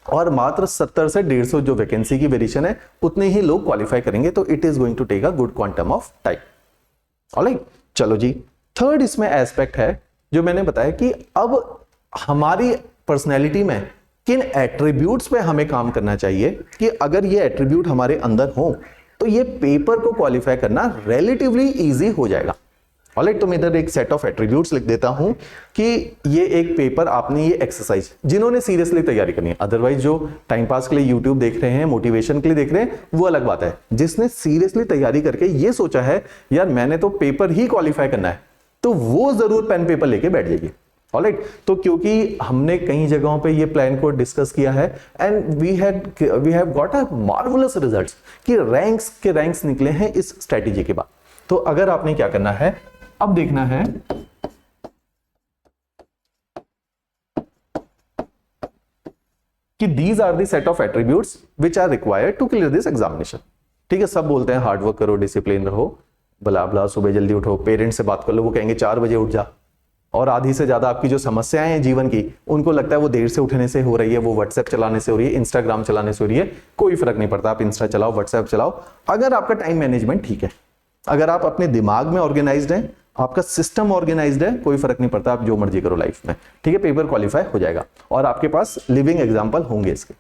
और मात्र 70 से 150 जो वैकेंसी की वेरिएशन है उतने ही लोग क्वालिफाई करेंगे, तो it is going to take a good quantum of time. Alright, चलो जी, थर्ड इसमें एस्पेक्ट है जो मैंने बताया कि अब हमारी पर्सनैलिटी में किन एट्रीब्यूट्स पे हमें काम करना चाहिए कि अगर ये एट्रीब्यूट हमारे अंदर हो तो ये पेपर को क्वालिफाई करना रिलेटिवली इजी हो जाएगा। ऑलराइट, तो मैं इधर एक सेट ऑफ एट्रीब्यूट्स लिख देता हूं कि ये एक पेपर, आपने ये एक्सरसाइज जिन्होंने सीरियसली तैयारी करनी है, अदरवाइज जो टाइम पास के लिए यूट्यूब देख रहे हैं, मोटिवेशन के लिए देख रहे हैं, वो अलग बात है। जिसने सीरियसली तैयारी करके ये सोचा है यार मैंने तो पेपर ही क्वालिफाई करना है, तो वो जरूर पेन पेपर लेके बैठ जाइए। ऑलराइट, तो क्योंकि हमने कई जगहों पे ये प्लान को डिस्कस किया है and we have got a marvellous results कि रैंक्स निकले हैं इस स्ट्रेटेजी के बाद। तो अगर आपने क्या करना है, अब देखना है कि these are the set of attributes which are required to clear this examination। ठीक है, सब बोलते हैं हार्ड वर्क करो, डिसिप्लिन रहो, बला बला, सुबह जल्दी उठो, पेरेंट्स से बात कर लो, वो कहेंगे 4 बजे उठ जा, और आधी से ज्यादा आपकी जो समस्याएं हैं जीवन की, उनको लगता है वो देर से उठने से हो रही है, वो व्हाट्सएप चलाने से हो रही है, इंस्टाग्राम चलाने से हो रही है। कोई फर्क नहीं पड़ता, आप इंस्टा चलाओ, व्हाट्सएप चलाओ, अगर आपका टाइम मैनेजमेंट ठीक है, अगर आप अपने दिमाग में ऑर्गेनाइज्ड हैं, आपका सिस्टम ऑर्गेनाइज्ड है, कोई फर्क नहीं पड़ता, आप जो मर्जी करो लाइफ में, ठीक है, पेपर क्वालिफाई हो जाएगा और आपके पास लिविंग एग्जांपल होंगे इसके।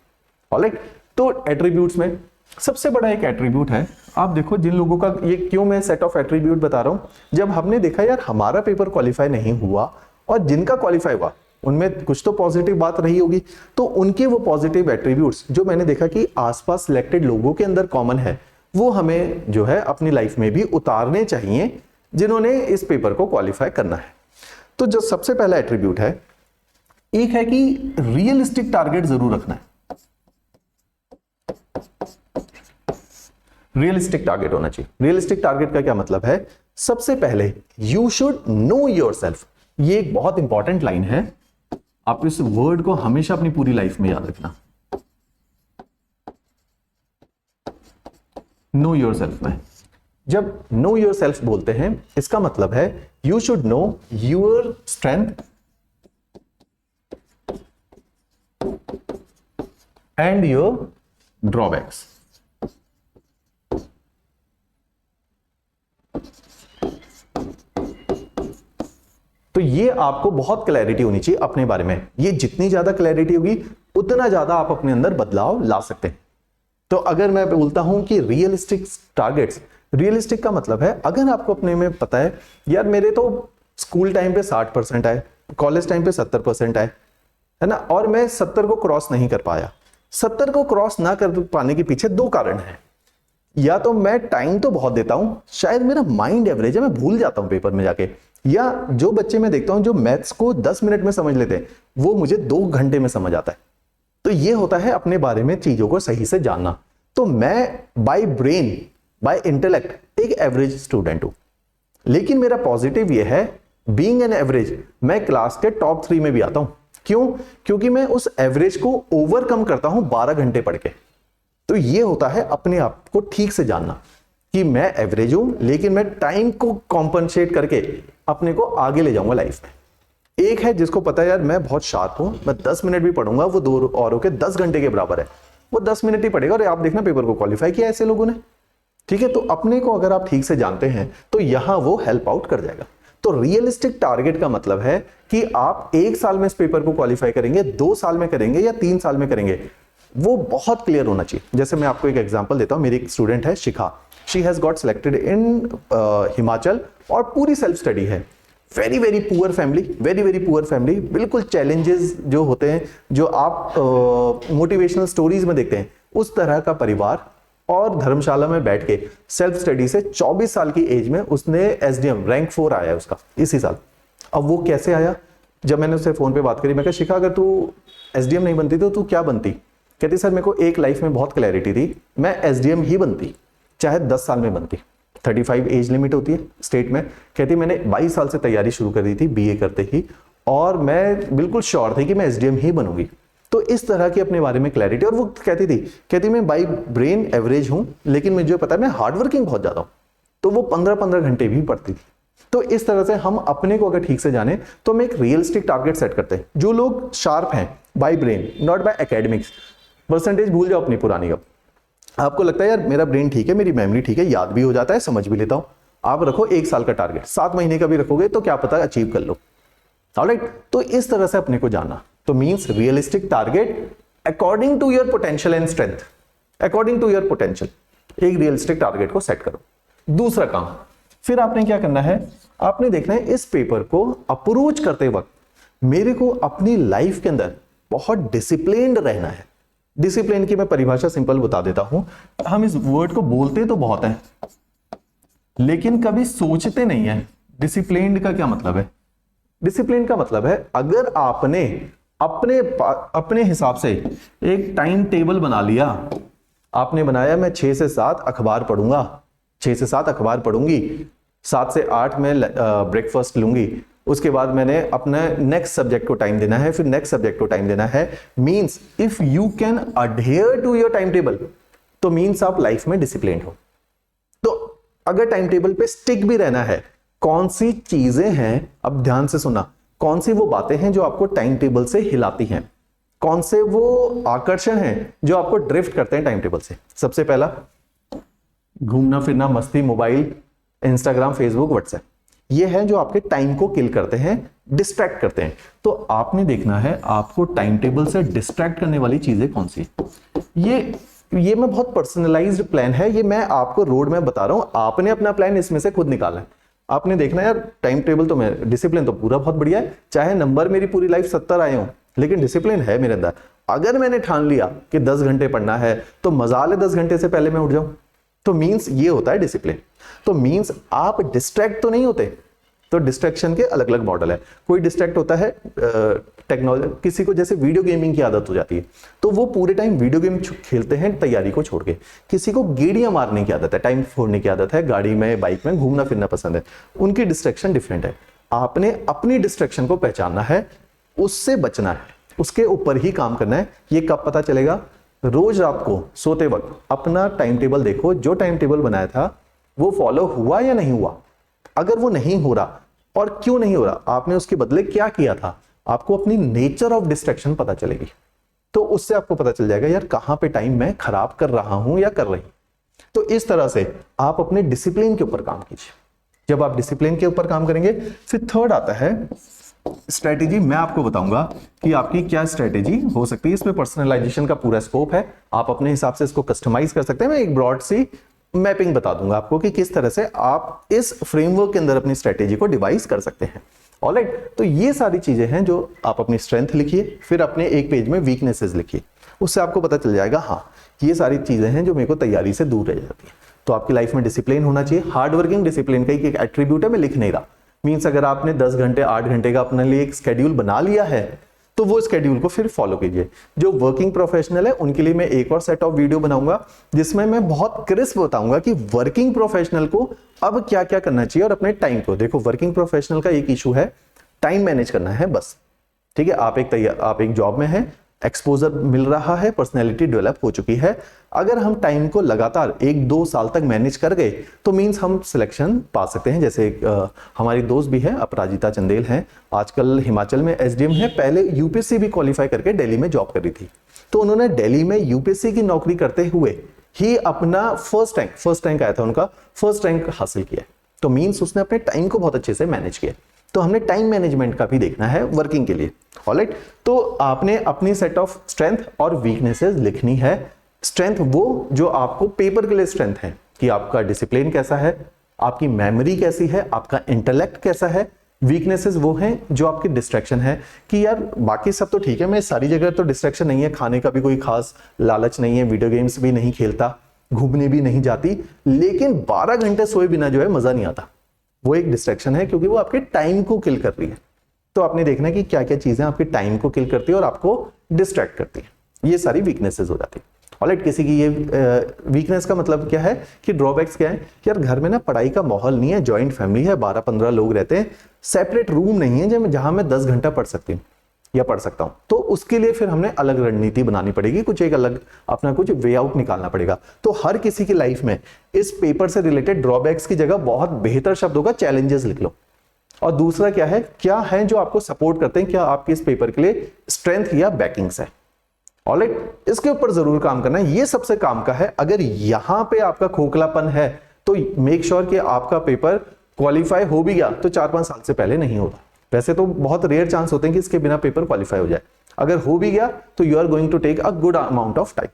ऑलराइट, तो एट्रीब्यूट्स में सबसे बड़ा एक एट्रीब्यूट है, आप देखो जिन लोगों का, ये क्यों मैं सेट ऑफ एट्रीब्यूट बता रहा हूं, जब हमने देखा यार हमारा पेपर क्वालिफाई नहीं हुआ और जिनका क्वालिफाई हुआ उनमें कुछ तो पॉजिटिव बात रही होगी, तो उनके वो पॉजिटिव एट्रीब्यूट्स जो मैंने देखा कि आसपास सिलेक्टेड लोगों के अंदर कॉमन है, वो हमें जो है अपनी लाइफ में भी उतारने चाहिए जिन्होंने इस पेपर को क्वालिफाई करना है। तो जो सबसे पहला एट्रीब्यूट है, एक है कि रियलिस्टिक टारगेट जरूर रखना है। रियलिस्टिक टारगेट होना चाहिए। रियलिस्टिक टारगेट का क्या मतलब है, सबसे पहले यू शुड नो योरसेल्फ। ये एक बहुत इंपॉर्टेंट लाइन है, आप इस वर्ड को हमेशा अपनी पूरी लाइफ में याद रखना। नो योरसेल्फ में जब नो योरसेल्फ बोलते हैं, इसका मतलब है you should know your strength and your drawbacks. तो ये आपको बहुत क्लैरिटी होनी चाहिए अपने बारे में। ये जितनी ज्यादा क्लैरिटी होगी उतना ज्यादा आप अपने अंदर बदलाव ला सकते हैं। तो अगर मैं बोलता हूं कि रियलिस्टिक टारगेट्स, रियलिस्टिक का मतलब है अगर आपको अपने में पता है यार मेरे तो स्कूल टाइम पे 60% आए, कॉलेज टाइम पे 70% आए, है ना, और मैं 70 को क्रॉस नहीं कर पाया। 70 को क्रॉस ना कर पाने के पीछे 2 कारण हैं। या तो मैं टाइम तो बहुत देता हूं, शायद मेरा माइंड एवरेज है, मैं भूल जाता हूं पेपर में जाके, या जो बच्चे मैं देखता हूं जो मैथ्स को 10 मिनट में समझ लेते हैं वो मुझे 2 घंटे में समझ आता है। तो ये होता है अपने बारे में चीजों को सही से जानना। तो मैं बाय ब्रेन, बाय इंटेलेक्ट एक एवरेज स्टूडेंट हूं, लेकिन मेरा पॉजिटिव ये है बीइंग एन एवरेज, मैं क्लास के टॉप 3 में भी आता हूं। क्यों? क्योंकि मैं उस एवरेज को ओवरकम करता हूं 12 घंटे पढ़ के। तो ये होता है अपने आप को ठीक से जानना कि मैं एवरेज हूं, लेकिन मैं टाइम को कॉम्पनसेट करके अपने को आगे ले जाऊंगा लाइफ में। एक है जिसको पता है यार मैं बहुत शार्प हूं, मैं 10 मिनट भी पढ़ूंगा वो दो औरों के 10 घंटे के बराबर है, वो 10 मिनट ही पढ़ेगा और आप देखना पेपर को क्वालिफाई किया ऐसे लोगों ने। ठीक है, तो अपने को अगर आप ठीक से जानते हैं तो यहां वो हेल्प आउट कर जाएगा। तो रियलिस्टिक टारगेट का मतलब है कि आप 1 साल में इस पेपर को क्वालिफाई करेंगे, 2 साल में करेंगे या 3 साल में करेंगे, वो बहुत क्लियर होना चाहिए। जैसे मैं आपको एक एग्जांपल देता हूं, मेरी एक स्टूडेंट है Shikha, she has got selected in Himachal और पूरी सेल्फ स्टडी है। Very very poor family, very very poor family, बिल्कुल चैलेंजेस जो होते हैं जो आप मोटिवेशनल स्टोरीज में देखते हैं उस तरह का परिवार, और धर्मशाला में बैठ के सेल्फ स्टडी से 24 साल की एज में उसने एसडीएम रैंक 4 आया है उसका इसी साल। अब वो कैसे आया, जब मैंने उससे फोन पे बात करी, मैं कहा शिखा अगर तू एसडीएम नहीं बनती तो तू क्या बनती? कहती सर मेरे को एक लाइफ में बहुत क्लैरिटी थी, मैं एसडीएम ही बनती चाहे 10 साल में बनती। 35 एज लिमिट होती है स्टेट में। कहती मैंने 22 साल से तैयारी शुरू कर दी थी बीए करते ही, और मैं बिल्कुल श्योर थी कि मैं एसडीएम ही बनूंगी। तो इस तरह की अपने बारे में क्लैरिटी, और वो कहती मैं बाई ब्रेन एवरेज हूं, लेकिन मुझे पता है मैं हार्ड वर्किंग बहुत ज्यादा हूं। तो वो 15-15 घंटे भी पढ़ती थी। तो इस तरह से हम अपने को अगर ठीक से जाने तो हम एक रियलिस्टिक टारगेट सेट करते हैं। जो लोग शार्प हैं by brain not by academics, percentage भूल जाओ अपनी पुरानी। अब आपको लगता है यार मेरा ब्रेन ठीक है, मेरी मेमोरी ठीक है, याद भी हो जाता है, समझ भी लेता हूं, आप रखो 1 साल का टारगेट, 7 महीने का भी रखोगे तो क्या पता अचीव कर लो। ऑलराइट, तो इस तरह से अपने को जानना तो means realistic target according to your potential and strength, according to your potential एक रियलिस्टिक टारगेट को सेट करो। दूसरा काम फिर आपने क्या करना है, आपने देखना है इस पेपर को अप्रोच करते वक्त मेरे को अपनी लाइफ के अंदर बहुत डिसिप्लिन्ड रहना है। डिसिप्लिन की मैं परिभाषा सिंपल बता देता हूं। हम इस वर्ड को बोलते तो बहुत है लेकिन कभी सोचते नहीं है डिसिप्लिन्ड का क्या मतलब है। डिसिप्लिन का मतलब है अगर आपने अपने हिसाब से एक टाइम टेबल बना लिया, आपने बनाया मैं 6 से 7 अखबार पढ़ूंगा, 6 से 7 अखबार पढ़ूंगी, 7 से 8 में ब्रेकफास्ट लूंगी, उसके बाद मैंने अपने नेक्स्ट सब्जेक्ट को टाइम देना है, फिर नेक्स्ट सब्जेक्ट को टाइम देना है। Means if you can adhere to your time table तो मींस आप लाइफ में डिसिप्लिन हो। तो अगर टाइम टेबल पे स्टिक भी रहना है, कौन सी चीजें हैं, अब ध्यान से सुना, कौन सी वो बातें हैं जो आपको टाइम टेबल से हिलाती हैं, कौन से वो आकर्षण हैं जो आपको ड्रिफ्ट करते हैं टाइम टेबल से। सबसे पहला घूमना फिरना, मस्ती, मोबाइल, इंस्टाग्राम, फेसबुक, व्हाट्सएप, ये है जो आपके टाइम को किल करते हैं, डिस्ट्रैक्ट करते हैं। तो आपने देखना है आपको टाइम टेबल से डिस्ट्रैक्ट करने वाली चीजें कौन सी। ये मैं बहुत पर्सनलाइज्ड प्लान है, ये मैं आपको रोड में बता रहा हूं, आपने अपना प्लान इसमें से खुद निकाला है। आपने देखना यार टाइम टेबल तो मैं, डिसिप्लिन तो पूरा बहुत बढ़िया है, चाहे नंबर मेरी पूरी लाइफ 70 आए हो लेकिन डिसिप्लिन है मेरे अंदर। अगर मैंने ठान लिया कि 10 घंटे पढ़ना है तो मजाल है 10 घंटे से पहले मैं उठ जाऊं, तो मींस ये होता है डिसिप्लिन। तो मींस आप डिस्ट्रैक्ट तो नहीं होते। तो डिस्ट्रैक्शन के अलग अलग मॉडल है। कोई डिस्ट्रैक्ट होता है टेक्नोलॉजी, किसी को जैसे वीडियो गेमिंग की आदत हो जाती है तो वो पूरे टाइम वीडियो गेम खेलते हैं तैयारी को छोड़ के। किसी को गेड़ियां मारने की आदत है, टाइम फोड़ने की आदत है, गाड़ी में बाइक में घूमना फिरना पसंद है, उनकी डिस्ट्रैक्शन डिफरेंट है। आपने अपनी डिस्ट्रैक्शन को पहचानना है, उससे बचना है, उसके ऊपर ही काम करना है। ये कब पता चलेगा? रोज रात को सोते वक्त अपना टाइम टेबल देखो, जो टाइम टेबल बनाया था वो फॉलो हुआ या नहीं हुआ। अगर वो नहीं हो रहा और क्यों नहीं हो रहा, आपने उसके बदले क्या किया था, आपको अपनी नेचर ऑफ डिस्ट्रैक्शन पता चलेगी। तो उससे आपको पता चल जाएगा यार कहां पे टाइम मैं खराब कर रहा हूं या कर रही। तो इस तरह से आप अपने डिसिप्लिन के ऊपर काम कीजिए। जब आप डिसिप्लिन के ऊपर काम करेंगे, फिर थर्ड आता है स्ट्रेटेजी। मैं आपको बताऊंगा कि आपकी क्या स्ट्रेटेजी हो सकती है। इसमें पर्सनलाइजेशन का पूरा स्कोप है, आप अपने हिसाब से इसको कस्टमाइज कर सकते हैं। मैं एक ब्रॉड सी मैपिंग बता दूंगा आपको कि किस तरह से आप इस फ्रेमवर्क के अंदर अपनी स्ट्रेटेजी को डिवाइस कर सकते हैं। ऑलराइट, तो ये सारी चीजें हैं जो आप अपनी स्ट्रेंथ लिखिए, फिर अपने एक पेज में वीकनेसेस लिखिए, उससे आपको पता चल जाएगा हाँ ये सारी चीजें हैं जो मेरे को तैयारी से दूर रह जाती है। तो आपकी लाइफ में डिसिप्लिन होना चाहिए। हार्ड वर्किंग डिसिप्लिन का एक एट्रीब्यूट है, मैं लिख नहीं रहा। मीन्स अगर आपने 10 घंटे 8 घंटे का अपने लिए एक स्केड्यूल बना लिया है तो वो स्केड्यूल को फिर फॉलो कीजिए। जो वर्किंग प्रोफेशनल है उनके लिए मैं एक और सेट ऑफ वीडियो बनाऊंगा जिसमें मैं बहुत क्रिस्प बताऊंगा कि वर्किंग प्रोफेशनल को अब क्या क्या करना चाहिए और अपने टाइम को। देखो वर्किंग प्रोफेशनल का एक इशू है, टाइम मैनेज करना है बस। ठीक है, आप एक जॉब में हैं, एक्सपोजर मिल रहा है, पर्सनैलिटी डेवलप हो चुकी है। अगर हम टाइम को लगातार 1-2 साल तक मैनेज कर गए तो मीन्स हम सिलेक्शन पा सकते हैं। जैसे हमारी दोस्त भी है अपराजिता चंदेल हैं, आजकल हिमाचल में एसडीएम है, पहले यूपीएससी भी क्वालिफाई करके दिल्ली में जॉब कर रही थी। तो उन्होंने दिल्ली में यूपीएससी की नौकरी करते हुए ही अपना फर्स्ट रैंक आया था उनका, फर्स्ट रैंक हासिल किया। तो मीन्स उसने अपने टाइम को बहुत अच्छे से मैनेज किया। तो हमने टाइम मैनेजमेंट का भी देखना है वर्किंग के लिए। ऑलराइट, तो आपने अपनी सेट ऑफ स्ट्रेंथ और वीकनेसेस लिखनी है। स्ट्रेंथ वो जो आपको पेपर के लिए स्ट्रेंथ है कि आपका डिसिप्लिन कैसा है, आपकी मेमोरी कैसी है, आपका इंटेलेक्ट कैसा है। वीकनेसेस वो हैं जो आपकी डिस्ट्रैक्शन है कि यार बाकी सब तो ठीक है, मैं सारी जगह तो डिस्ट्रैक्शन नहीं है, खाने का भी कोई खास लालच नहीं है, वीडियो गेम्स भी नहीं खेलता, घूमने भी नहीं जाती, लेकिन 12 घंटे सोए बिना जो है मजा नहीं आता। वो एक डिस्ट्रैक्शन है क्योंकि वो आपके टाइम को किल कर रही है। तो आपने देखना है कि क्या क्या चीजें आपके टाइम को किल करती है और आपको डिस्ट्रैक्ट करती है। ये सारी वीकनेसेस हो जाती है। ऑलराइट, किसी की ये वीकनेस का मतलब क्या है कि ड्रॉबैक्स क्या है कि यार घर में ना पढ़ाई का माहौल नहीं है, जॉइंट फैमिली है, 12-15 लोग रहते हैं, सेपरेट रूम नहीं है जहां मैं 10 घंटा पढ़ सकती हूँ या पढ़ सकता हूं। तो उसके लिए फिर हमने अलग रणनीति बनानी पड़ेगी, कुछ एक अलग अपना कुछ वे आउट निकालना पड़ेगा। तो हर किसी की लाइफ में इस पेपर से रिलेटेड ड्रॉबैक्स की जगह बहुत बेहतर शब्दों का चैलेंजेस लिख लो। और दूसरा क्या है जो आपको सपोर्ट करते हैं, क्या आपके इस पेपर के लिए स्ट्रेंथ या बैकिंग्स है। ऑलराइट, इसके ऊपर जरूर काम करना है, ये सबसे काम का है। अगर यहां पे आपका खोखलापन है तो मेक श्योर कि आपका पेपर क्वालिफाई हो भी गया तो 4-5 साल से पहले नहीं होता। वैसे तो बहुत रेयर चांस होते हैं कि इसके बिना पेपर क्वालिफाई हो जाए। अगर हो भी गया तो you are going to take a good amount of time.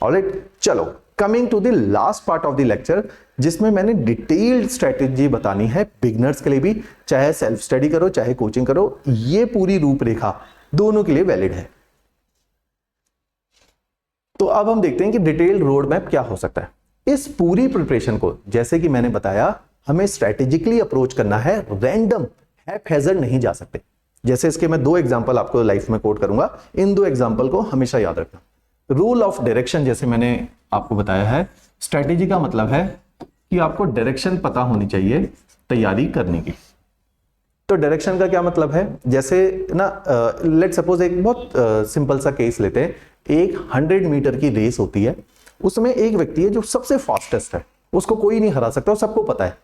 Alright, चलो coming to the last part of the lecture, जिसमें मैंने डिटेल्ड स्ट्रेटेजी बतानी है बिगिनर्स के लिए भी, चाहे सेल्फ स्टडी करो चाहे कोचिंग करो, ये पूरी रूपरेखा दोनों के लिए वैलिड है। तो अब हम देखते हैं कि डिटेल्ड रोड मैप क्या हो सकता है। इस पूरी प्रिपरेशन को जैसे कि मैंने बताया हमें स्ट्रेटेजिकली अप्रोच करना है, रैंडम हैपहैजर्ड नहीं जा सकते। जैसे इसके मैं 2 एग्जांपल आपको लाइफ में कोट करूंगा, इन 2 एग्जांपल को हमेशा याद रखना। रूल ऑफ डायरेक्शन जैसे मैंने आपको बताया है, स्ट्रेटेजी का मतलब है कि आपको डायरेक्शन पता होनी चाहिए तैयारी करने की। तो डायरेक्शन का क्या मतलब है, जैसे ना लेट सपोज एक बहुत सिंपल सा केस लेते हैं। एक 100 मीटर की रेस होती है, उसमें एक व्यक्ति है जो सबसे फास्टेस्ट है, उसको कोई नहीं हरा सकता और सबको पता है,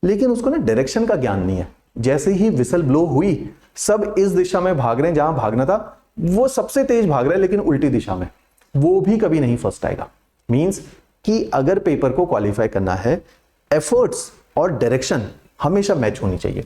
लेकिन उसको ना डायरेक्शन का ज्ञान नहीं है। जैसे ही विसल ब्लो हुई सब इस दिशा में भाग रहे हैं जहां भागना था, वो सबसे तेज भाग रहा है लेकिन उल्टी दिशा में, वो भी कभी नहीं फर्स्ट आएगा। मींस कि अगर पेपर को क्वालिफाई करना है, एफर्ट्स और डायरेक्शन हमेशा मैच होनी चाहिए।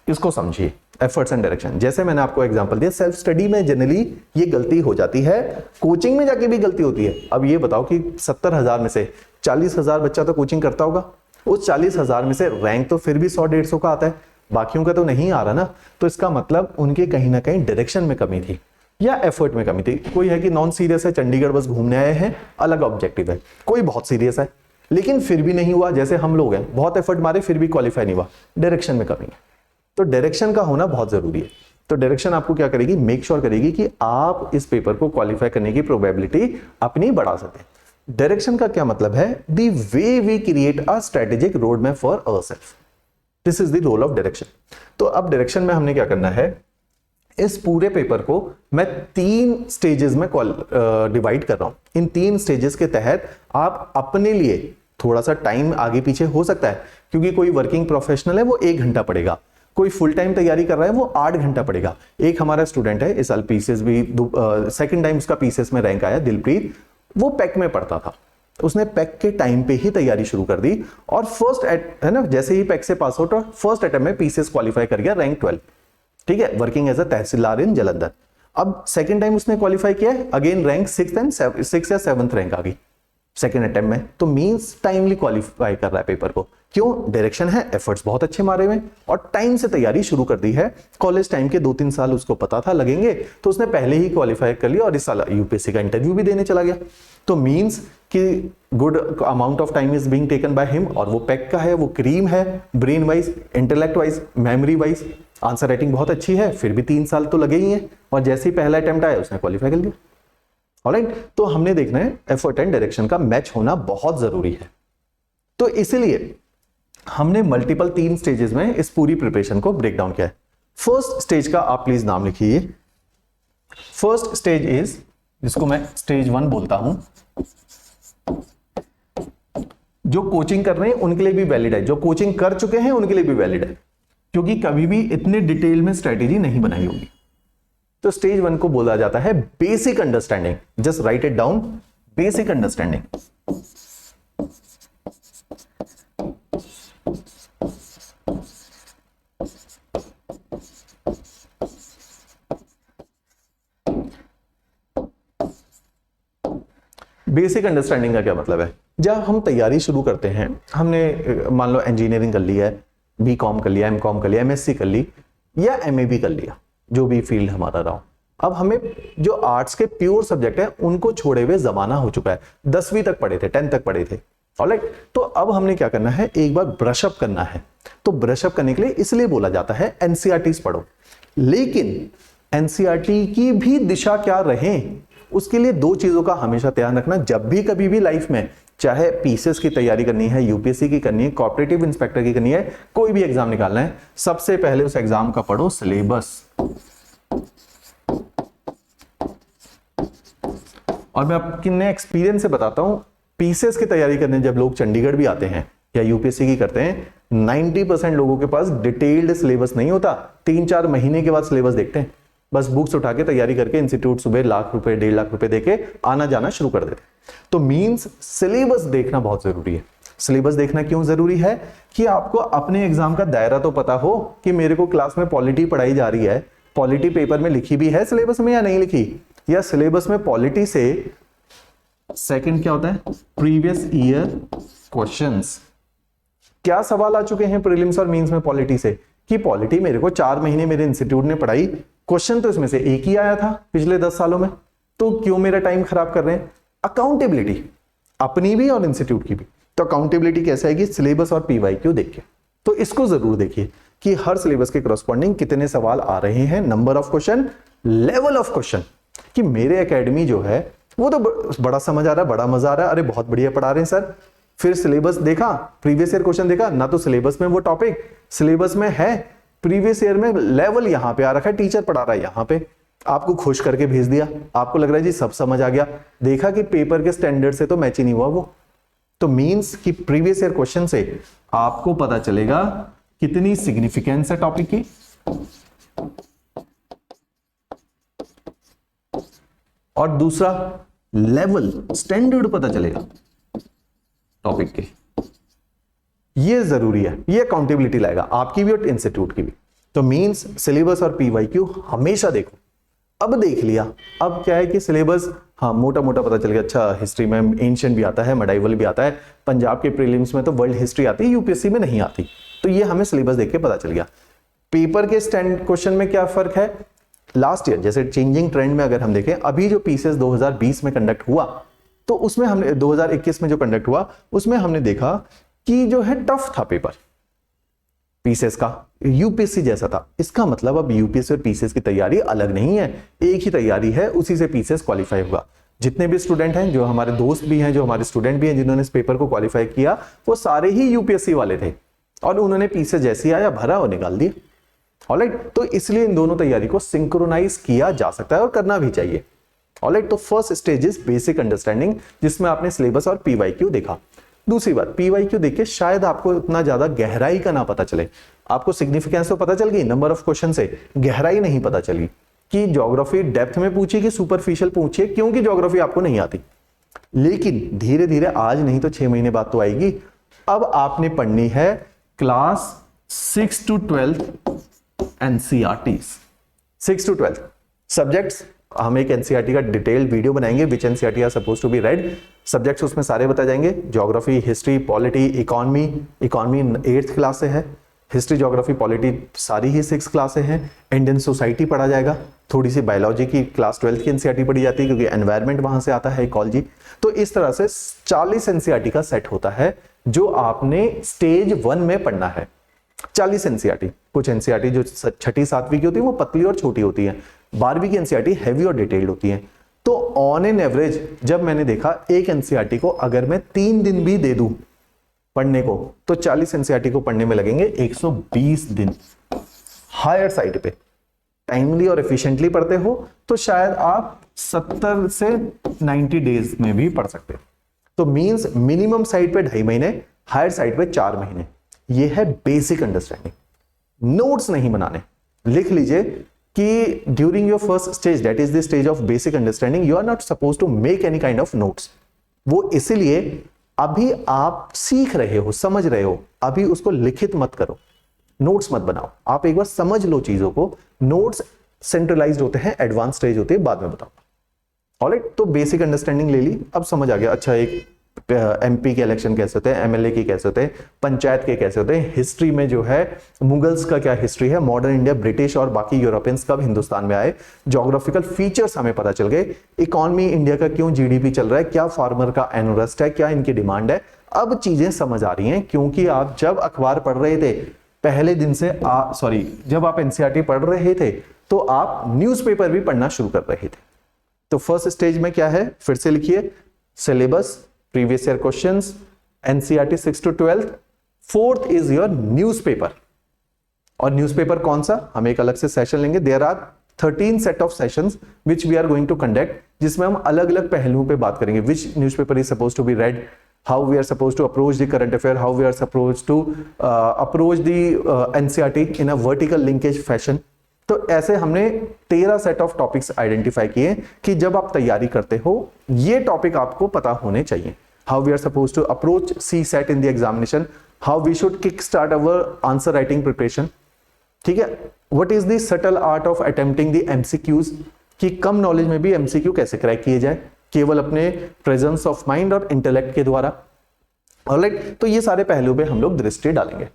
इसको समझिए, एफर्ट्स एंड डायरेक्शन। जैसे मैंने आपको एग्जांपल दिया, सेल्फ स्टडी में जनरली ये गलती हो जाती है, कोचिंग में जाके भी गलती होती है। अब ये बताओ कि 70,000 में से 40,000 बच्चा तो कोचिंग करता होगा, उस 40,000 में से रैंक तो फिर भी 100-150 का आता है, बाकियों का तो नहीं आ रहा ना। तो इसका मतलब उनके कहीं ना कहीं डायरेक्शन में कमी थी या एफर्ट में कमी थी। कोई है कि नॉन सीरियस है, चंडीगढ़ बस घूमने आए हैं, अलग ऑब्जेक्टिव है। कोई बहुत सीरियस है लेकिन फिर भी नहीं हुआ, जैसे हम लोग हैं, बहुत एफर्ट मारे फिर भी क्वालिफाई नहीं हुआ, डायरेक्शन में कमी है। तो डायरेक्शन का होना बहुत जरूरी है। तो डायरेक्शन आपको क्या करेगी, मेक श्योर करेगी कि आप इस पेपर को क्वालिफाई करने की प्रोबेबिलिटी अपनी बढ़ा सकें। डायरेक्शन का क्या मतलब है, the way we create a strategic road map for ourselves, this is the role of direction. तो अब डायरेक्शन में हमने क्या करना है, इस पूरे पेपर को मैं 3 स्टेजेस में डिवाइड कर रहा हूं। इन 3 स्टेजेस के तहत आप अपने लिए थोड़ा सा टाइम आगे पीछे हो सकता है, क्योंकि कोई वर्किंग प्रोफेशनल है वो 1 घंटा पढ़ेगा, कोई फुल टाइम तैयारी कर रहा है वो 8 घंटा पढ़ेगा। एक हमारा स्टूडेंट है इस साल पीसीएस भी सेकंड टाइम उसका पीसीएस में रैंक आया, दिलप्रीत, वो पैक में पढ़ता था, उसने पैक के टाइम पे ही तैयारी शुरू कर दी और है ना, जैसे ही पैक से पास आउट और फर्स्ट अटेम्प्ट में पीसीएस क्वालिफाई कर गया, रैंक 12, ठीक है, वर्किंग एज अ तहसीलदार इन जलंधर। अब सेकंड टाइम उसने क्वालिफाई किया, अगेन रैंक 6 या 7th रैंक आ गई सेकंड अटेम्प्ट में। तो मींस टाइमली क्वालिफाई कर रहा है पेपर को, क्यों, डायरेक्शन है, एफर्ट्स बहुत अच्छे मारे हुए और टाइम से तैयारी शुरू कर दी है। कॉलेज टाइम के 2-3 साल उसको पता था लगेंगे, तो उसने पहले ही क्वालिफाई कर लिया और इस साल यूपीएससी का इंटरव्यू भी देने चला गया। तो मींस कि good amount of time is being taken by him, और वो पैक का है, वो क्रीम है, brain wise, intellect wise, memory wise, answer writing बहुत अच्छी है, फिर भी 3 साल तो लगे ही हैं, और जैसे ही पहला अटेम्प्ट आया उसने क्वालिफाई कर लिया। ऑलराइट, तो हमने देखना है एफर्ट एंड डायरेक्शन का मैच होना बहुत जरूरी है। तो इसीलिए हमने मल्टीपल 3 स्टेजेस में इस पूरी प्रिपरेशन को ब्रेक डाउन किया है। फर्स्ट स्टेज का आप प्लीज नाम लिखिए। फर्स्ट स्टेज इज, जिसको मैं स्टेज 1 बोलता हूं, जो कोचिंग कर रहे हैं उनके लिए भी वैलिड है, जो कोचिंग कर चुके हैं उनके लिए भी वैलिड है, क्योंकि कभी भी इतने डिटेल में स्ट्रेटेजी नहीं बनाई होगी। तो स्टेज 1 को बोला जाता है basic understanding. Just right it down, basic understanding. Basic understanding का क्या मतलब है? जब हम तैयारी शुरू करते हैं, हमने मान लो इंजीनियरिंग कर ली है, बीकॉम कर लिया, एमकॉम कर लिया, एमएससी कर ली, या एमए भी कर लिया, जो भी फील्ड हमारा रहा। अब हमें जो आर्ट्स के प्योर सब्जेक्ट है उनको छोड़े हुए जमाना हो चुका है। 10वीं तक पढ़े थे, 10th तक पढ़े थे, ऑलराइट। तो अब हमने क्या करना है, एक बार ब्रशअप करना है। तो ब्रशअप करने के लिए इसलिए बोला जाता है एनसीईआरटीज पढ़ो। लेकिन एनसीईआरटी की भी दिशा क्या रहे, उसके लिए 2 चीजों का हमेशा ध्यान रखना। जब भी कभी भी लाइफ में, चाहे पीसीएस की तैयारी करनी है, यूपीएससी की करनी है, कोऑपरेटिव इंस्पेक्टर की करनी है, कोई भी एग्जाम निकालना है, सबसे पहले उस एग्जाम का पढ़ो सिलेबस। और मैं अपने एक्सपीरियंस से बताता हूं, पीसीएस की तैयारी करने जब लोग चंडीगढ़ भी आते हैं या यूपीएससी की करते हैं, 90% लोगों के पास डिटेल्ड सिलेबस नहीं होता। 3-4 महीने के बाद सिलेबस देखते हैं, बस बुक्स उठा के तैयारी करके इंस्टीट्यूट सुबह लाख रुपए 1.5 लाख रुपए देके आना जाना शुरू कर देते। तो मींस सिलेबस देखना बहुत जरूरी है। सिलेबस देखना क्यों जरूरी है? कि आपको अपने एग्जाम का दायरा तो पता हो कि मेरे को क्लास में पॉलिटी पढ़ाई जा रही है, पॉलिटी पेपर में लिखी भी है सिलेबस में या नहीं लिखी, या सिलेबस में पॉलिटी से सेकंड क्या होता है, प्रीवियस ईयर क्वेश्चंस, क्या सवाल आ चुके हैं प्रीलिम्स और मेंस में पॉलिटी से, कि पॉलिटी मेरे को 4 महीने मेरे इंस्टीट्यूट ने पढ़ाई, क्वेश्चन तो इसमें से एक ही आया था पिछले 10 सालों में, तो क्यों मेरा टाइम खराब कर रहे हैं। अकाउंटेबिलिटी अपनी भी और इंस्टीट्यूट की भी। तो अकाउंटेबिलिटी कैसे आएगी, सिलेबस और पीवाईक्यू देख के। तो इसको जरूर देखिए कि हर सिलेबस के करस्पॉन्डिंग कितने सवाल आ रहे हैं, number of question, level of question. कि मेरे एकेडमी जो है वो तो बड़ा समझ आ रहा है, बड़ा मजा आ रहा है, अरे बहुत बढ़िया पढ़ा रहे हैं सर। फिर सिलेबस देखा, प्रीवियस ईयर क्वेश्चन देखा ना, तो सिलेबस में वो टॉपिक सिलेबस में है, प्रीवियस ईयर में लेवल यहां पे आ रखा है, टीचर पढ़ा रहा है यहां पे, आपको खुश करके भेज दिया, आपको लग रहा है जी सब समझ आ गया, देखा कि पेपर के स्टैंडर्ड से तो मैच ही नहीं हुआ वो। तो मींस कि प्रीवियस ईयर क्वेश्चन से आपको पता चलेगा कितनी सिग्निफिकेंस है टॉपिक की, और दूसरा लेवल स्टैंडर्ड पता चलेगा टॉपिक के। ये जरूरी है, ये अकाउंटेबिलिटी लाएगा आपकी भी और इंस्टीट्यूट की भी। तो मींस सिलेबस और पीवाईक्यू हमेशा देखो। अब देख लिया, अब क्या है कि सिलेबस हाँ मोटा मोटा पता चल गया, अच्छा हिस्ट्री में एंशिएंट भी आता है, मेडाइवल भी आता है, पंजाब के प्रीलिम्स में तो वर्ल्ड हिस्ट्री आती है, यूपीएससी में नहीं आती, तो ये हमें सिलेबस देख के पता चल गया। पेपर के स्टैंड क्वेश्चन में क्या फर्क है, लास्ट ईयर जैसे चेंजिंग ट्रेंड में अगर हम देखें, अभी जो पीसीएस 2020 में कंडक्ट हुआ, तो उसमें हमने 2021 में जो कंडक्ट हुआ उसमें हमने देखा कि जो है टफ था पेपर पीसीएस का, यूपीएससी जैसा था। इसका मतलब अब यूपीएससी और पीसीएस की तैयारी अलग नहीं है, एक ही तैयारी है, उसी से पीसीएस क्वालिफाई होगा। जितने भी स्टूडेंट हैं, जो हमारे दोस्त भी हैं, जो हमारे स्टूडेंट भी हैं जिन्होंने इस पेपर को क्वालिफाई किया, वो सारे ही यूपीएससी वाले थे और उन्होंने पीसीएस जैसी आया भरा और निकाल दिया। ऑलराइट, तो इसलिए इन दोनों तैयारी को सिंक्रोनाइज किया जा सकता है और करना भी चाहिए। ऑलराइट, तो first stage is basic understanding, जिसमें आपने सिलेबस और पीवाईक्यू देखा। दूसरी बात, पीवाईक्यू देखिए शायद आपको उतना ज्यादा गहराई का ना पता चले, आपको सिग्निफिकेंस तो पता चल गई नंबर ऑफ क्वेश्चन से, गहराई नहीं पता चली कि ज्योग्राफी डेप्थ में पूछी कि सुपरफिशियल पूछिए, क्योंकि ज्योग्राफी आपको नहीं आती। लेकिन धीरे धीरे, आज नहीं तो 6 महीने बाद तो आएगी। अब आपने पढ़नी है class 6 to 12 NCERTs, 6 to 12 subjects. हम एक एनसीईआरटी का डिटेल्ड वीडियो बनाएंगे, which NCERT are suppose to be read. Subjects उसमें सारे बताए जाएंगे, geography, history, polity, economy. Economy 8th class से है, हिस्ट्री, ज्योग्राफी, पॉलिटी सारी ही 6 क्लास से हैं। इंडियन सोसाइटी पढ़ा जाएगा, थोड़ी सी बायोलॉजी की क्लास 12th की एनसीईआरटी पढ़ी जाती है, क्योंकि एनवायरमेंट वहां से आता है, इकोलॉजी। तो इस तरह से 40 एनसीईआरटी का सेट होता है जो आपने स्टेज 1 में पढ़ना है। 40 एनसीईआरटी। कुछ एनसीईआरटी जो 6ठी 7वीं की होती है वो पतली और छोटी होती है, 12वीं की एनसीईआरटी हैवी और डिटेल्ड होती है। तो ऑन एन एवरेज जब मैंने देखा एक एनसीईआरटी को अगर मैं 3 दिन भी दे दूं पढ़ने को, तो 40 एनसीईआरटी को पढ़ने में लगेंगे 120 दिन। हायर साइड पे टाइमली और एफिशिएंटली पढ़ते हो तो शायद आप 70 से 90 डेज में भी पढ़ सकते हो। तो मींस मिनिमम साइड पे 2.5 महीने, हायर साइड पे 4 महीने। ये है बेसिक अंडरस्टैंडिंग। नोट्स नहीं बनाने। लिख लीजिए कि during your first stage, that is the stage of basic understanding, you are not suppose to make any kind of notes. वो इसलिए अभी आप सीख रहे हो, समझ रहे हो, अभी उसको लिखित मत करो, नोट्स मत बनाओ। आप एक बार समझ लो चीजों को। नोट्स सेंट्रलाइज्ड होते हैं, एडवांस स्टेज होते हैं, बाद में बताऊंगा। ऑलराइट, तो बेसिक अंडरस्टैंडिंग ले ली, अब समझ आ गया। अच्छा, एक एमपी के इलेक्शन कैसे होते हैं, एमएलए के कैसे होते हैं, पंचायत के कैसे होते हैं, हिस्ट्री में जो है मुगल्स का क्या हिस्ट्री है, मॉडर्न इंडिया, ब्रिटिश और बाकी यूरोपियंस कब हिंदुस्तान में आए, ज्योग्राफिकल फीचर्स हमें पता चल गए, इकोनॉमी इंडिया का क्यों जीडीपी चल रहा है, क्या फार्मर का एनुरस्ट है, क्या इनकी डिमांड है। अब चीजें समझ आ रही हैं, क्योंकि आप जब अखबार पढ़ रहे थे पहले दिन से जब आप एनसीईआरटी पढ़ रहे थे तो आप न्यूज़पेपर भी पढ़ना शुरू कर रहे थे। तो फर्स्ट स्टेज में क्या है, फिर से लिखिए, syllabus, previous year questions, NCERT 6 to 12। Fourth is your newspaper. और न्यूज़पेपर कौन सा, हम एक अलग से सेशन लेंगे। There are 13 set of sessions which we are going to conduct, जिसमें हम अलग अलग पहलुओं पे बात करेंगे। Which newspaper is suppose to be read, how we are supposed to approach the current affair, how we are supposed to approach the NCERT in a vertical linkage fashion। तो ऐसे हमने 13 सेट ऑफ टॉपिक्स आइडेंटिफाई किए कि जब आप तैयारी करते हो ये टॉपिक आपको पता होने चाहिए। how we are supposed to approach CSAT in the examination, how we should kick start our answer writing preparation, ठीक है। what is the subtle art of attempting the MCQs, कि कम नॉलेज में भी MCQ कैसे क्रैक किए जाए केवल अपने प्रेजेंस ऑफ माइंड और इंटेलेक्ट के द्वारा। ऑलराइट, तो ये सारे पहलुओं पे हम लोग दृष्टि डालेंगे।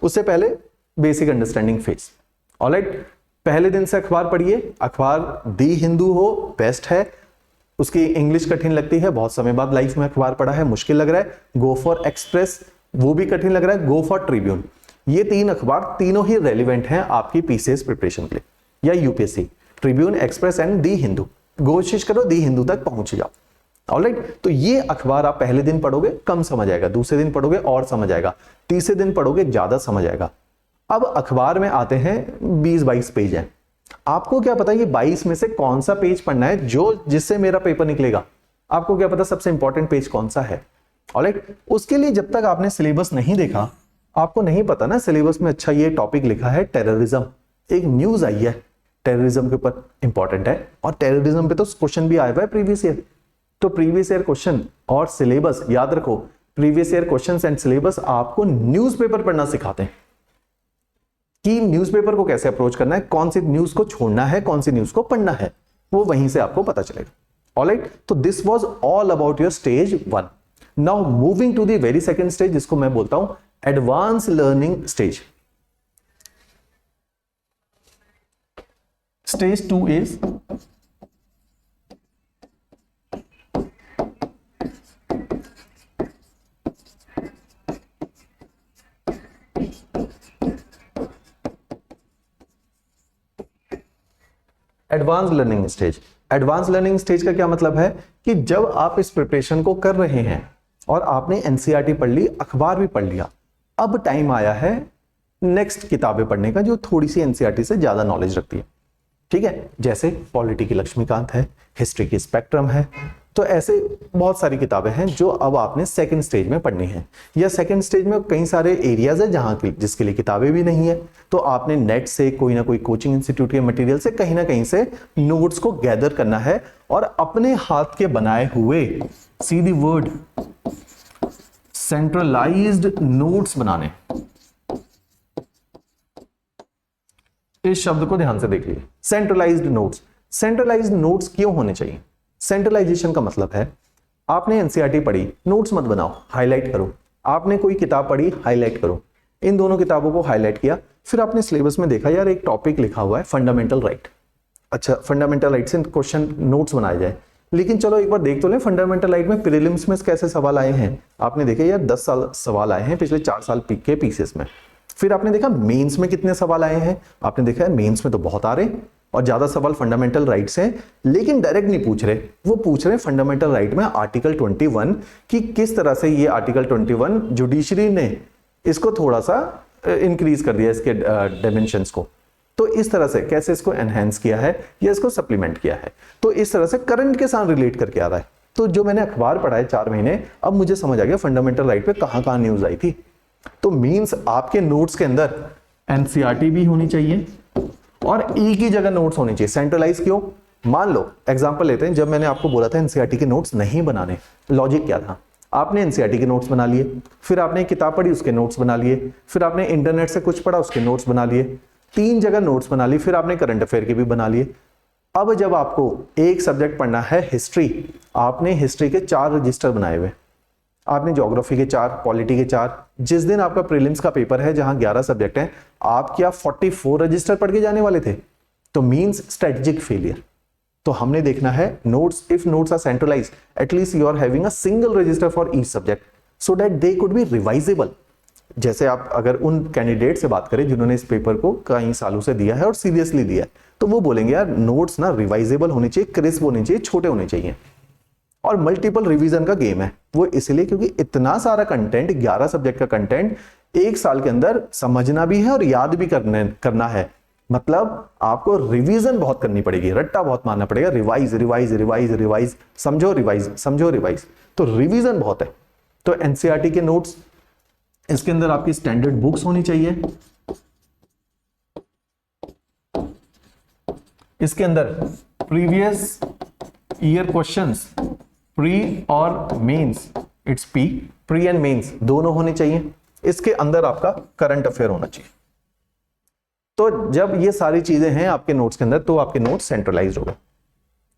उससे पहले बेसिक अंडरस्टैंडिंग फेज। ऑलराइट, पहले दिन से अखबार पढ़िए। अखबार दी हिंदू हो बेस्ट है, उसकी इंग्लिश कठिन लगती है, बहुत समय बाद लाइफ में अखबार पढ़ा है, मुश्किल लग रहा है, गो फॉर एक्सप्रेस, वो भी कठिन लग रहा है, गो फॉर ट्रिब्यून। ये 3 अखबार तीनों ही रेलिवेंट हैं आपकी पीसीएस प्रिपरेशन के लिए या UPSC. Tribune, express and the Hindu. कोशिश करो दी हिंदू तक पहुंच जाओ। ऑलराइट, तो ये अखबार आप पहले दिन पढ़ोगे कम समझ आएगा, दूसरे दिन पढ़ोगे और समझ आएगा, तीसरे दिन पढ़ोगे ज्यादा समझ आएगा। अब अखबार में आते हैं 20-22 पेज हैं। आपको क्या पता ये 22 में से कौन सा पेज पढ़ना है जिससे मेरा पेपर निकलेगा? आपको क्या पता सबसे इंपॉर्टेंट पेज कौन सा है? ऑलराइट, उसके लिए जब तक आपने सिलेबस नहीं देखा आपको नहीं पता ना सिलेबस में। अच्छा, ये टॉपिक लिखा है टेररिज्म, एक न्यूज आई है टेररिज्म के ऊपर, इंपॉर्टेंट है, और टेररिज्म पे तो क्वेश्चन भी आया हुआ है प्रीवियस ईयर। तो प्रीवियस ईयर क्वेश्चन और सिलेबस याद रखो, previous year questions and syllabus आपको न्यूज़पेपर पढ़ना सिखाते हैं कि न्यूज़पेपर को कैसे अप्रोच करना है, कौन सी न्यूज को छोड़ना है, कौन सी न्यूज को पढ़ना है, वो वहीं से आपको पता चलेगा। ऑलराइट, तो this was all about your stage 1। Now moving to the very second stage, जिसको मैं बोलता हूं advance learning stage. Stage 2 is advance learning stage. Advance learning stage का क्या मतलब है कि जब आप इस प्रिपरेशन को कर रहे हैं और आपने एनसीईआरटी पढ़ ली, अखबार भी पढ़ लिया, अब टाइम आया है नेक्स्ट किताबें पढ़ने का जो थोड़ी सी एनसीईआरटी से ज्यादा नॉलेज रखती है। ठीक है, जैसे पॉलिटी की लक्ष्मीकांत है, हिस्ट्री की स्पेक्ट्रम है, तो ऐसे बहुत सारी किताबें हैं जो अब आपने सेकंड स्टेज में पढ़नी है। या सेकंड स्टेज में कई सारे एरियाज है जहां की जिसके लिए किताबें भी नहीं है, तो आपने नेट से कोई ना कोई कोचिंग इंस्टीट्यूट के मटेरियल से कहीं ना कहीं से नोट्स को गैदर करना है और अपने हाथ के बनाए हुए, see the word, centralised notes बनाने। इस शब्द को ध्यान से देखिए, सेंट्रलाइज्ड नोट्स। सेंट्रलाइज्ड नोट्स क्यों होने चाहिए? सेंट्रलाइजेशन का मतलब है आपने एनसीईआरटी पढ़ी, नोट्स मत बनाओ, हाईलाइट करो। आपने कोई किताब पढ़ी, हाईलाइट करो। इन दोनों किताबों को हाईलाइट किया, फिर आपने सिलेबस में देखा यार एक टॉपिक लिखा हुआ है फंडामेंटल राइट, अच्छा फंडामेंटल राइट से क्वेश्चन नोट्स बनाए जाए, लेकिन चलो एक बार देख तो लें फंडामेंटल राइट में प्रीलिम्स में कैसे सवाल आए हैं। आपने देखा यार 10 साल सवाल आए हैं पिछले 4 साल के पीसीएस में। फिर आपने देखा मेंस में कितने सवाल आए हैं, आपने देखा है मेंस में तो बहुत आ रहे हैं और ज्यादा सवाल फंडामेंटल राइट्स हैं, लेकिन डायरेक्ट नहीं पूछ रहे, वो पूछ रहे हैं फंडामेंटल राइट में आर्टिकल 21 कि किस तरह से ये आर्टिकल 21 जुडिशरी ने इसको थोड़ा सा इंक्रीज कर दिया, इसके डायमेंशंस को। तो इस तरह से कैसे इसको एनहेंस किया है या इसको सप्लीमेंट किया है, तो इस तरह से करंट के साथ रिलेट करके आ रहा है। तो जो मैंने अखबार पढ़ा है 4 महीने, अब मुझे समझ आ गया फंडामेंटल राइट पे कहां कहां न्यूज आई थी। तो मींस आपके नोट्स के अंदर एनसीईआरटी भी होनी चाहिए और एक ही जगह नोट्स होने चाहिए। सेंट्रलाइज क्यों? मान लो एग्जांपल लेते हैं, जब मैंने आपको बोला था एनसीईआरटी के नोट्स नहीं बनाने, लॉजिक क्या था? आपने एनसीईआरटी के नोट्स बना लिए, फिर आपने किताब पढ़ी उसके नोट्स बना लिए, फिर आपने इंटरनेट से कुछ पढ़ा उसके नोट्स बना लिए, 3 जगह नोट्स बना लिए, फिर आपने करंट अफेयर के भी बना लिए। अब जब आपको एक सब्जेक्ट पढ़ना है हिस्ट्री, आपने हिस्ट्री के 4 रजिस्टर बनाए हुए, आपने ज्योग्राफी के 4, पॉलिटी के 4। जिस दिन आपका प्रीलिम्स का पेपर है जहां 11 सब्जेक्ट हैं, आप क्या 44 रजिस्टर पढ़ के जाने वाले थे? तो मींस स्ट्रेटेजिक फेलियर। तो हमने देखना है notes, if notes are centralised, at least you are having a single register for each subject so that they could be revisable. जैसे आप अगर उन कैंडिडेट से बात करें जिन्होंने इस पेपर को कई सालों से दिया है और सीरियसली दिया है, तो वो बोलेंगे यार नोट्स ना रिवाइजेबल होने चाहिए, क्रिस्प होने चाहिए, छोटे होने चाहिए। और मल्टीपल रिवीजन का गेम है वो, इसलिए क्योंकि इतना सारा कंटेंट, 11 सब्जेक्ट का कंटेंट एक साल के अंदर समझना भी है और याद भी करना है। मतलब आपको रिवीजन बहुत करनी पड़ेगी, रट्टा बहुत मारना पड़ेगा, रिवाइज रिवाइज रिवाइज रिवाइज, समझो रिवाइज, समझो रिवाइज, तो रिवीजन बहुत है। तो एनसीईआरटी के नोट्स, इसके अंदर आपकी स्टैंडर्ड बुक्स होनी चाहिए, इसके अंदर प्रीवियस ईयर क्वेश्चंस, प्री और mains, it's pre and mains दोनों होने चाहिए। इसके अंदर आपका करंट अफेयर होना चाहिए। तो जब ये सारी चीजें हैं आपके नोट्स के अंदर, तो आपके नोट्स सेंट्रलाइज्ड हो गए।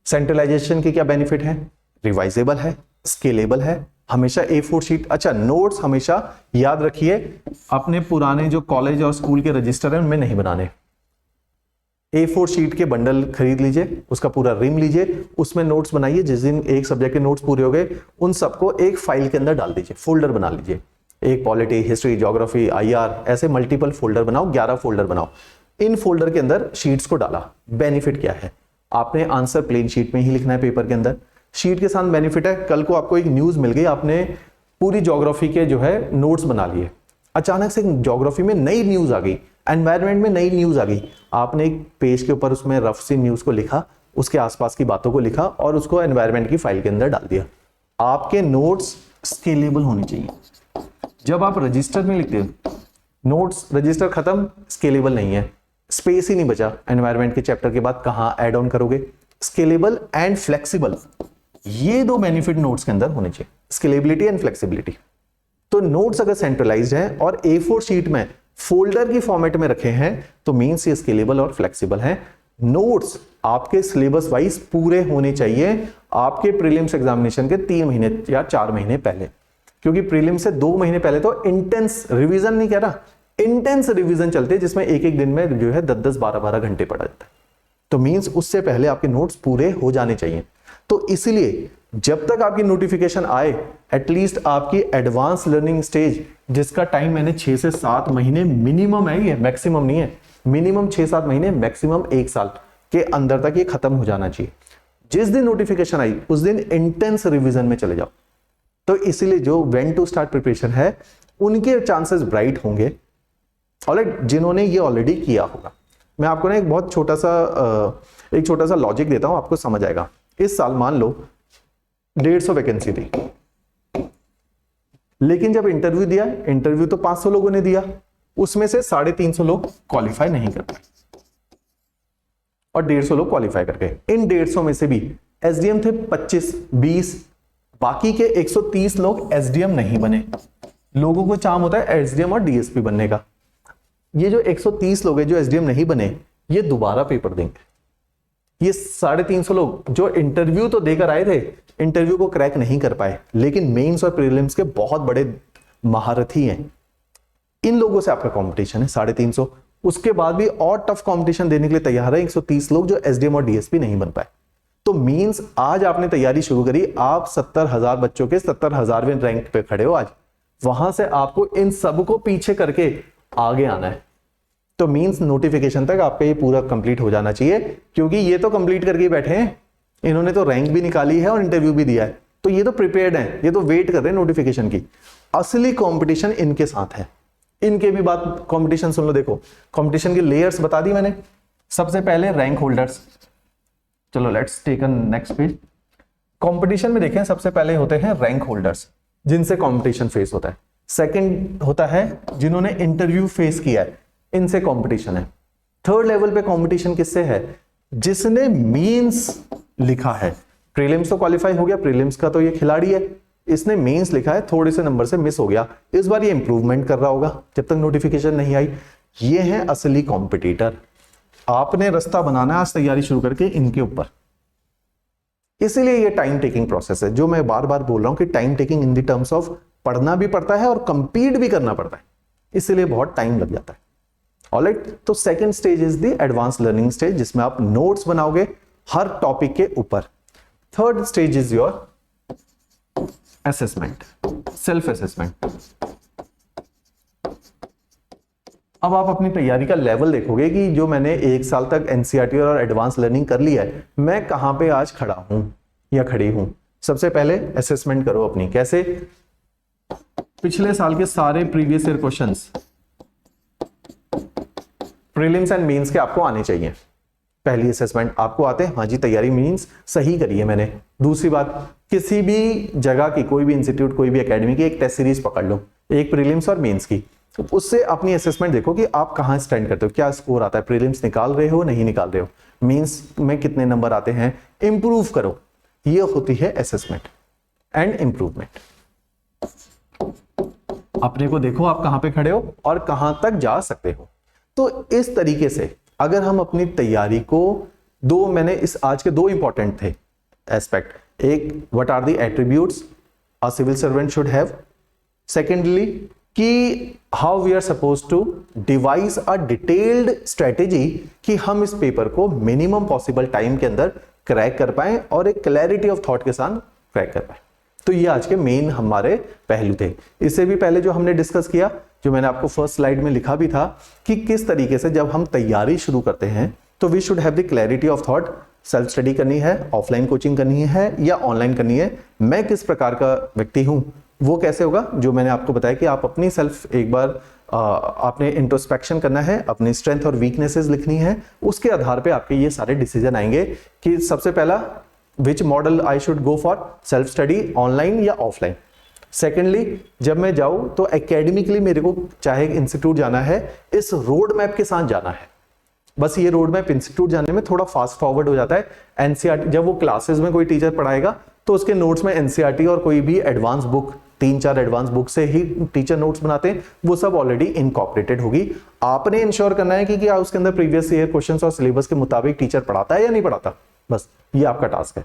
सेंट्रलाइजेशन के क्या बेनिफिट है? रिवाइजेबल है, स्केलेबल है, हमेशा A4 शीट। अच्छा, नोट्स हमेशा याद रखिए अपने पुराने जो कॉलेज और स्कूल के रजिस्टर हैं उनमें नहीं बनाने। A4 शीट के बंडल खरीद लीजिए, उसका पूरा रिम लीजिए, उसमें नोट्स बनाइए। जिस दिन एक सब्जेक्ट के नोट्स पूरे हो गए, उन सबको एक फाइल के अंदर डाल दीजिए, फोल्डर बना लीजिए। एक पॉलिटी, हिस्ट्री, ज्योग्राफी, IR, ऐसे मल्टीपल फोल्डर बनाओ, 11 फोल्डर बनाओ। इन फोल्डर के अंदर शीट्स को डाला। बेनिफिट क्या है? आपने आंसर प्लेन शीट में ही लिखना है पेपर के अंदर। शीट के साथ बेनिफिट है, कल को आपको एक न्यूज मिल गई, आपने पूरी ज्योग्राफी के जो है नोट्स बना लिए, अचानक से ज्योग्राफी में नई न्यूज आ गई, एनवायरमेंट में नई न्यूज आ गई, आपने एक पेज के ऊपर उसमें रफ सी न्यूज को लिखा, उसके आसपास की बातों को लिखा और उसको एनवायरमेंट की फाइल के अंदर डाल दिया। आपके नोट्स स्केलेबल होने चाहिए। जब आप रजिस्टर में लिखते हो, नोट्स रजिस्टर खत्म, स्केलेबल नहीं है, स्पेस ही नहीं बचा, एनवायरमेंट के चैप्टर के बाद कहां ऐड ऑन करोगे? स्केलेबल एंड फ्लेक्सिबल, ये 2 बेनिफिट नोट्स के अंदर होने चाहिए, स्केलेबिलिटी एंड फ्लेक्सिबिलिटी। तो नोट्स अगर सेंट्रलाइज्ड है और A4 शीट में फोल्डर की फॉर्मेट में रखे हैं, तो मींस ये स्केलेबल और फ्लेक्सिबल है। नोट्स आपके सिलेबस वाइज पूरे होने चाहिए आपके प्रीलिम्स एग्जामिनेशन के 3 महीने या 4 महीने पहले, क्योंकि प्रीलिम से 2 महीने पहले तो इंटेंस रिवीजन नहीं कह रहा, इंटेंस रिवीजन चलते हैं जिसमें एक दिन में जो है 10-10, 12-12 घंटे पढ़ा जाता है। तो मींस उससे पहले आपके नोट्स पूरे हो जाने चाहिए। तो इसलिए जब तक आपकी नोटिफिकेशन आए, एटलीस्ट आपकी एडवांस लर्निंग स्टेज, जिसका टाइम मैंने 6 से 7 महीने मिनिमम है, ये मैक्सिमम नहीं है, मिनिमम 6-7 महीने, मैक्सिमम 1 साल के अंदर तक ये खत्म हो जाना चाहिए। जिस दिन नोटिफिकेशन आई उस दिन इंटेंस रिवीजन में चले जाओ। तो इसलिए जो व्हेन टू स्टार्ट प्रिपरेशन है उनके चांसेस ब्राइट होंगे, ऑलराइट, जिन्होंने ये ऑलरेडी किया होगा। मैं आपको ना एक बहुत छोटा सा लॉजिक देता हूं, आपको समझ आएगा। इस साल मान लो 150 वैकेंसी थी, लेकिन जब इंटरव्यू दिया, इंटरव्यू तो 500 लोगों ने दिया, उसमें से 350 लोग क्वालिफाई नहीं कर पाए और 150 लोग क्वालिफाई कर गए। इन 150 में से भी एसडीएम थे 25-20, बाकी के 130 लोग एसडीएम नहीं बने। लोगों को चाम होता है एसडीएम और डीएसपी बनने का। ये जो 130 लोग हैं जो एसडीएम नहीं बने, ये दोबारा पेपर देंगे। ये 350 लोग जो इंटरव्यू तो देकर आए थे, इंटरव्यू को क्रैक नहीं कर पाए, लेकिन मेंस और प्रीलिम्स के बहुत बड़े महारथी हैं। इन लोगों से आपका कंपटीशन है 350। उसके बाद भी और टफ कंपटीशन देने के लिए तैयार है 130 लोग जो एसडीएम और डीएसपी नहीं बन पाए। तो मींस आज आपने तैयारी शुरू करी, आप 70,000 बच्चों के 70,000वें रैंक पे खड़े हो आज। वहां से आपको इन सबको पीछे करके आगे आना है। तो मींस नोटिफिकेशन तक आपका ये पूरा कंप्लीट हो जाना चाहिए, क्योंकि ये तो कंप्लीट करके बैठे हैं, इन्होंने तो रैंक भी निकाली है और इंटरव्यू भी दिया है, तो ये तो प्रिपेयर्ड है, ये तो वेट कर रहे हैं नोटिफिकेशन की। असली कंपटीशन इनके साथ है। इनके भी बात, कंपटीशन सुन लो। देखो कंपटीशन की लेयर्स बता दी मैंने। सबसे पहले रैंक होल्डर्स, चलो let's take a next page. Competition में देखें सबसे पहले होते हैं रैंक होल्डर्स, जिनसे कंपटीशन फेस होता है। सेकंड होता है जिन्होंने इंटरव्यू फेस किया है, इनसे कंपटीशन है। थर्ड लेवल पे कंपटीशन किससे है? जिसने मींस लिखा है। प्रीलिम्स तो क्वालिफाई हो गया, प्रीलिम्स का तो ये खिलाड़ी है, इसने मेंस लिखा है, थोड़े से नंबर से मिस हो गया, इस बार ये इंप्रूवमेंट कर रहा होगा जब तक नोटिफिकेशन नहीं आई। ये है असली कॉम्पिटिटर। आपने रास्ता बनाना है आज तैयारी शुरू करके इनके ऊपर। इसीलिए ये टाइम टेकिंग प्रोसेस है, जो मैं बार बार बोल रहा हूं कि time taking in the terms of पढ़ना भी पड़ता है और कंपीट भी करना पड़ता है, इसीलिए बहुत टाइम लग जाता है। ऑलराइट, तो second stage is the advance learning stage, जिसमें आप नोट्स बनाओगे हर टॉपिक के ऊपर। Third stage is your assessment, self assessment. अब आप अपनी तैयारी का लेवल देखोगे कि जो मैंने एक साल तक एनसीईआरटी और एडवांस लर्निंग कर लिया है, मैं कहां पे आज खड़ा हूं या खड़ी हूं। सबसे पहले असेसमेंट करो अपनी। कैसे? पिछले साल के सारे previous year questions prelims and mains के आपको आने चाहिए। पहली असेसमेंट आपको आते हैं, हाँ जी तैयारी मींस सही करी है मैंने। दूसरी बात, किसी भी जगह की, कोई भी इंस्टीट्यूट, कोई भी एकेडमी की एक टेस्ट सीरीज पकड़ लो, एक प्रीलिम्स और मेंस की, तो उससे अपनी असेसमेंट देखो कि आप कहां स्टैंड करते हो, क्या स्कोर आता है, प्रीलिम्स निकाल रहे हो नहीं निकाल रहे हो, मेंस में कितने नंबर आते हैं, इंप्रूव करो। ये होती है असेसमेंट एंड इंप्रूवमेंट। अपने को देखो आप कहां पे खड़े हो और कहां तक जा सकते हो। तो इस तरीके से अगर हम अपनी तैयारी को मैंने इस आज के दो इंपॉर्टेंट थे एस्पेक्ट, एक what are the attributes a civil servant should have, secondly कि how we are suppose to devise a detailed strategy कि हम इस पेपर को मिनिमम पॉसिबल टाइम के अंदर क्रैक कर पाए और एक क्लैरिटी ऑफ थॉट के साथ क्रैक कर पाए। तो ये आज के मेन हमारे पहलू थे। इससे भी पहले जो हमने डिस्कस किया, जो मैंने आपको फर्स्ट स्लाइड में लिखा भी था, कि किस तरीके से जब हम तैयारी शुरू करते हैं तो we should have the clarity of thought. Self study करनी है, ऑफलाइन कोचिंग करनी है या ऑनलाइन करनी है, मैं किस प्रकार का व्यक्ति हूं, वो कैसे होगा, जो मैंने आपको बताया कि आप अपनी सेल्फ एक बार आपने इंट्रोस्पेक्शन करना है, अपनी स्ट्रेंथ और वीकनेसेस लिखनी है, उसके आधार पे आपके ये सारे डिसीजन आएंगे कि सबसे पहला which model I should go for, self study online या ऑफलाइन। सेकेंडली, जब मैं जाऊं तो एकेडमिकली मेरे को चाहे इंस्टीट्यूट जाना है, इस रोड मैप के साथ जाना है। बस ये रोड मैप इंस्टीट्यूट जाने में थोड़ा फास्ट फॉरवर्ड हो जाता है। एनसीईआरटी जब वो क्लासेस में कोई टीचर पढ़ाएगा तो उसके नोट्स में एनसीईआरटी और कोई भी एडवांस बुक, 3-4 एडवांस बुक से ही टीचर नोट्स बनाते हैं, वो सब ऑलरेडी इनकॉर्पोरेटेड होगी। आपने इंश्योर करना है कि क्या उसके अंदर प्रीवियस ईयर क्वेश्चंस और सिलेबस के मुताबिक टीचर पढ़ाता है या नहीं पढ़ाता, बस ये आपका टास्क है।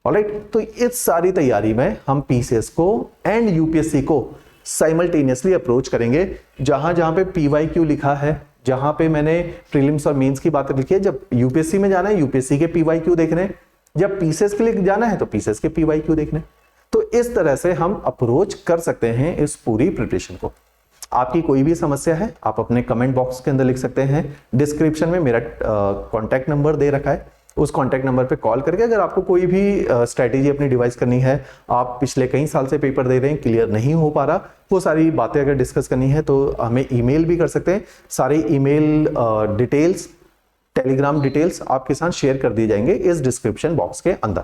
ऑलराइट, तो इस सारी तैयारी में हम पीसीएस को एंड यूपीएससी को साइमल्टेनियसली अप्रोच करेंगे। जहां जहां पे पीवाईक्यू लिखा है, जहां पे मैंने प्रीलिम्स और मेंस की बात लिखी है, जब यूपीएससी में जाना है यूपीएससी के पीवाईक्यू देखने, जब पीसीएस के लिए जाना है तो पीसीएस के पीवाईक्यू देखने। तो इस तरह से हम अप्रोच कर सकते हैं इस पूरी प्रिपरेशन को। आपकी कोई भी समस्या है आप अपने कमेंट बॉक्स के अंदर लिख सकते हैं। डिस्क्रिप्शन में मेरा कॉन्टैक्ट नंबर दे रखा है, उस कॉन्टैक्ट नंबर पे कॉल करके अगर आपको कोई भी स्ट्रैटेजी अपनी डिवाइस करनी है, आप पिछले कई साल से पेपर दे रहे हैं, क्लियर नहीं हो पा रहा, वो सारी बातें अगर डिस्कस करनी है तो हमें ईमेल भी कर सकते हैं। सारी ईमेल डिटेल्स, टेलीग्राम डिटेल्स आपके साथ शेयर कर दी जाएंगे इस डिस्क्रिप्शन बॉक्स के अंदर।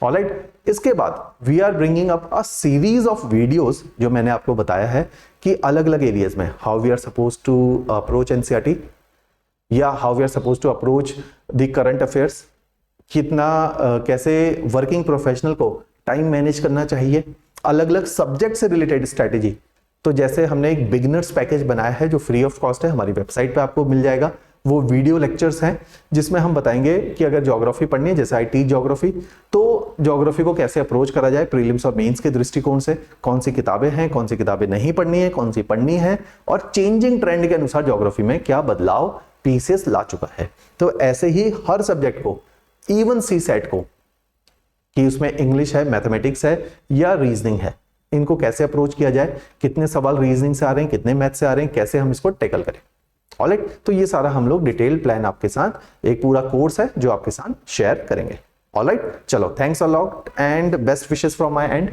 ऑलराइट, इसके बाद we are bringing up a series of videos, जो मैंने आपको बताया है कि अलग अलग एरियाज में how we are suppose to approach NCERT या how we are suppose to approach the current affairs, कितना कैसे वर्किंग प्रोफेशनल को टाइम मैनेज करना चाहिए, अलग अलग सब्जेक्ट से रिलेटेड स्ट्रैटेजी। तो जैसे हमने एक बिगिनर्स पैकेज बनाया है जो फ्री ऑफ कॉस्ट है, हमारी वेबसाइट पे आपको मिल जाएगा। वो वीडियो लेक्चर्स हैं जिसमें हम बताएंगे कि अगर ज्योग्राफी पढ़नी है, जैसे आई टीच ज्योग्राफी, तो ज्योग्राफी को कैसे अप्रोच करा जाए प्रीलिम्स और मेंस के दृष्टिकोण से, कौन सी किताबें हैं, कौन सी किताबें नहीं पढ़नी है, कौन सी पढ़नी है, और चेंजिंग ट्रेंड के अनुसार ज्योग्राफी में क्या बदलाव पीसीएस ला चुका है। तो ऐसे ही हर सब्जेक्ट को, इवन सी सेट को, कि उसमें इंग्लिश है, मैथमेटिक्स है या रीजनिंग है, इनको कैसे अप्रोच किया जाए, कितने सवाल रीजनिंग से आ रहे हैं, कितने मैथ से आ रहे हैं, कैसे हम इसको टैकल करें। ऑलराइट, तो ये सारा हम लोग डिटेल प्लान आपके साथ, एक पूरा कोर्स है जो आपके साथ शेयर करेंगे। ऑलराइट, चलो, thanks a lot and best wishes from my and.